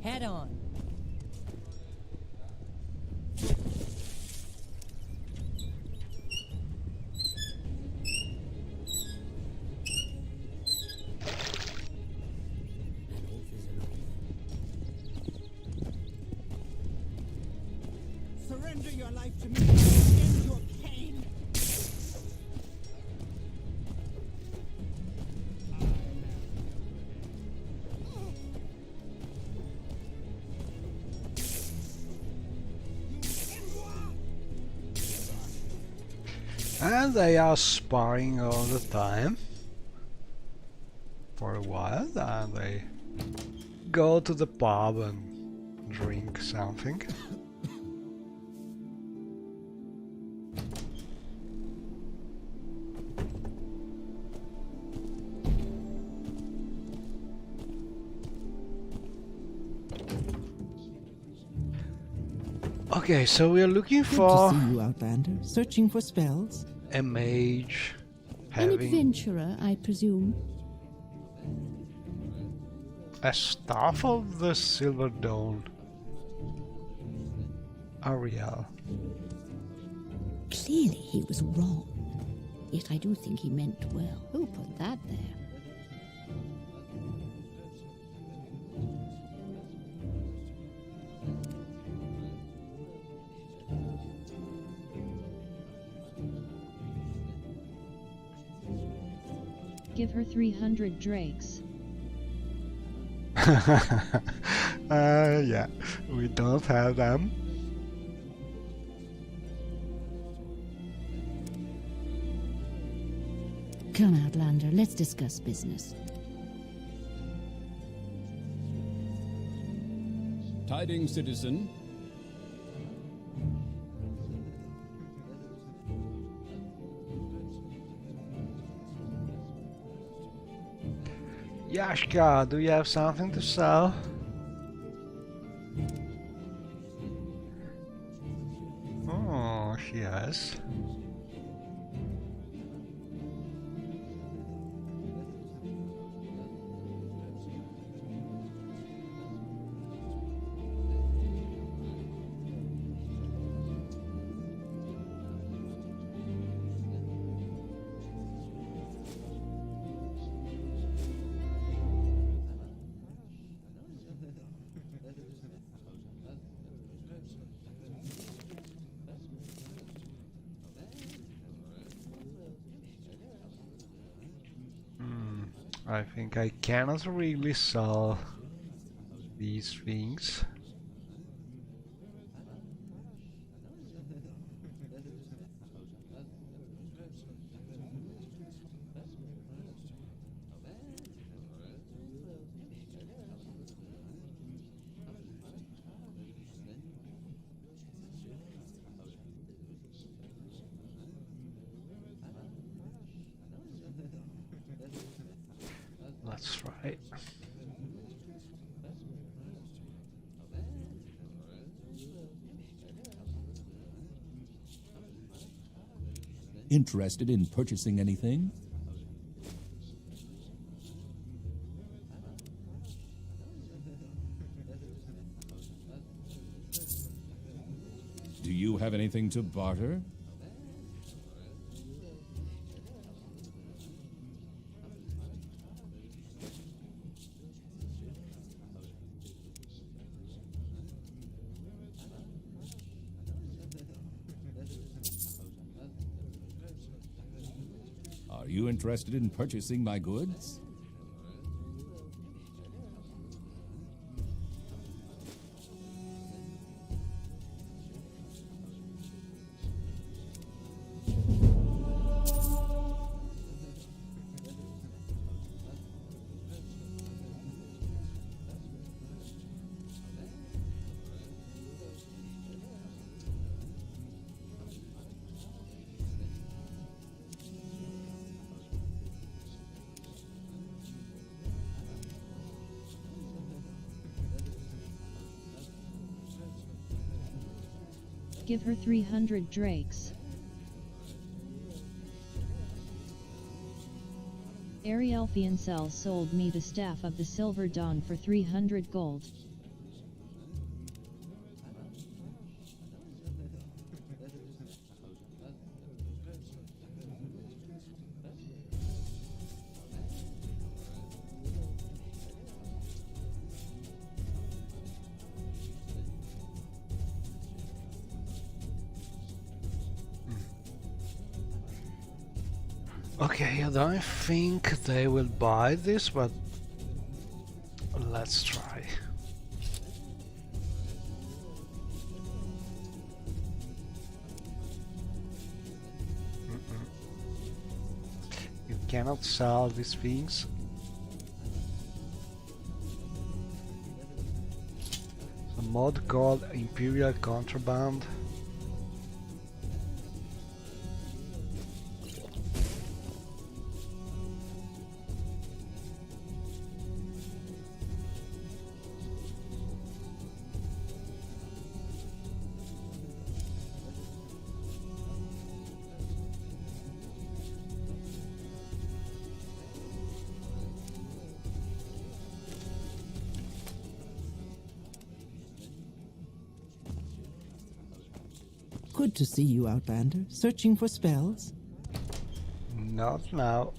Head on. Surrender your life to me and end your pain. And they are sparring all the time for a while, and they go to the pub and drink something. Okay, so we are looking Good for to see you, Outlander. Searching for spells? a mage An having adventurer, I presume. a staff of the Silver Dawn. Ariel. Clearly he was wrong. Yet I do think he meant well. Who put that there? Give her 300 drakes. Yeah, we don't have them. Come, Outlander, let's discuss business. Tidings, citizen. Yashka, do you have something to sell? Oh, yes. I think I cannot really sell these things. That's right. Interested in purchasing anything? Do you have anything to barter? Are you interested in purchasing my goods? Give her 300 drakes. Arielfian Cells sold me the Staff of the Silver Dawn for 300 gold. Okay, I don't think they will buy this, but let's try. You cannot sell these things. A mod called Imperial Contraband. Good to see you, Outlander. Searching for spells? Not now.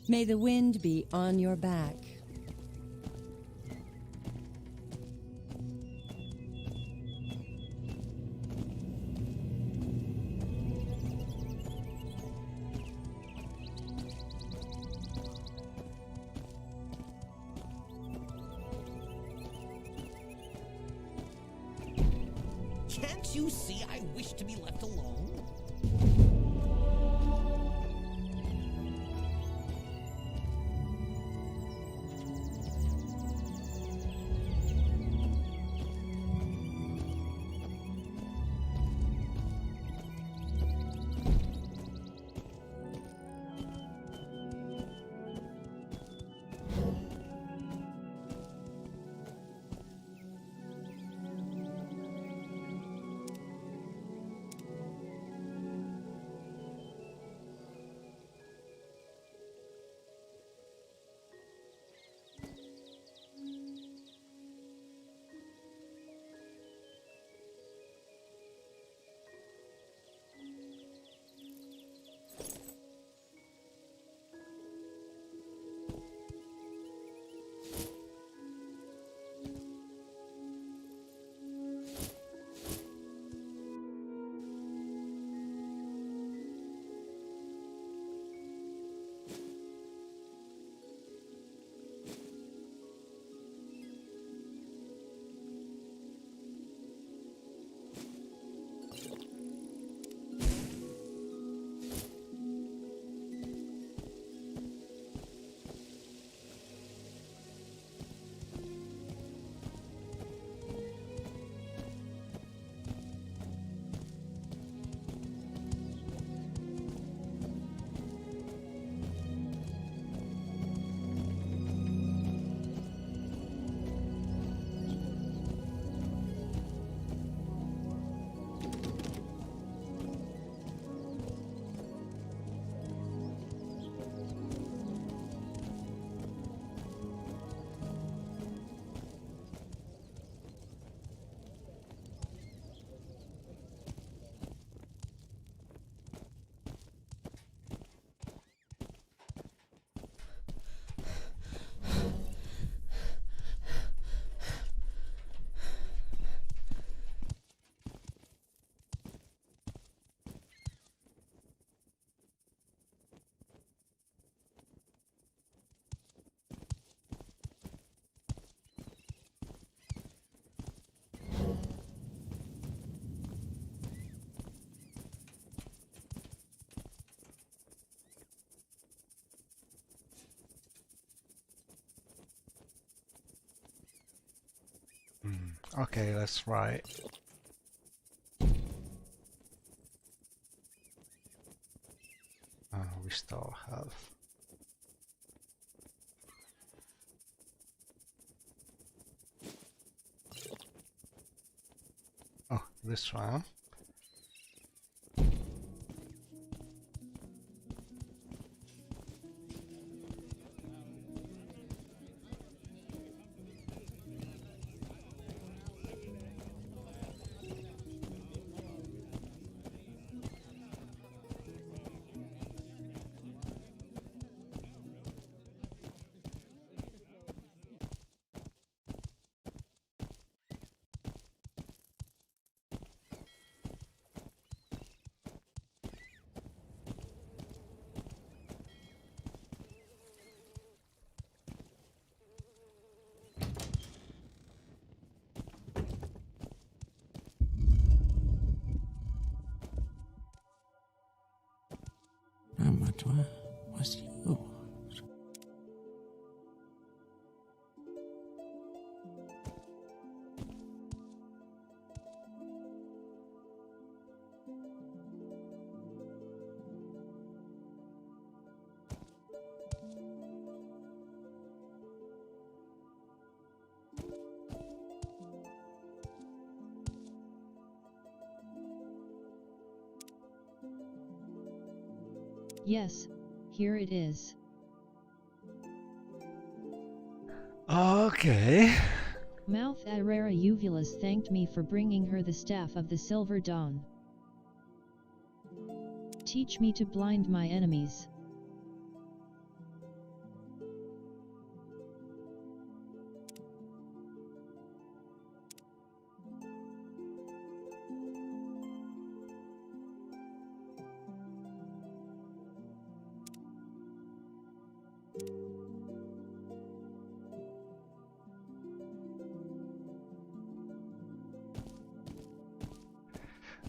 May the wind be on your back. Can't you see I wish to be left alone? Okay, let's try. Restore health. Oh, this one. Amatwa was you. Yes, here it is. Okay. Mouth Irera Uvulus thanked me for bringing her the staff of the Silver Dawn. Teach me to blind my enemies.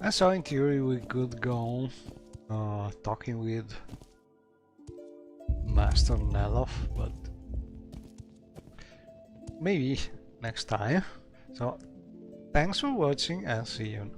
And so in theory we could go talking with Master Neloth, but maybe next time. So thanks for watching and see you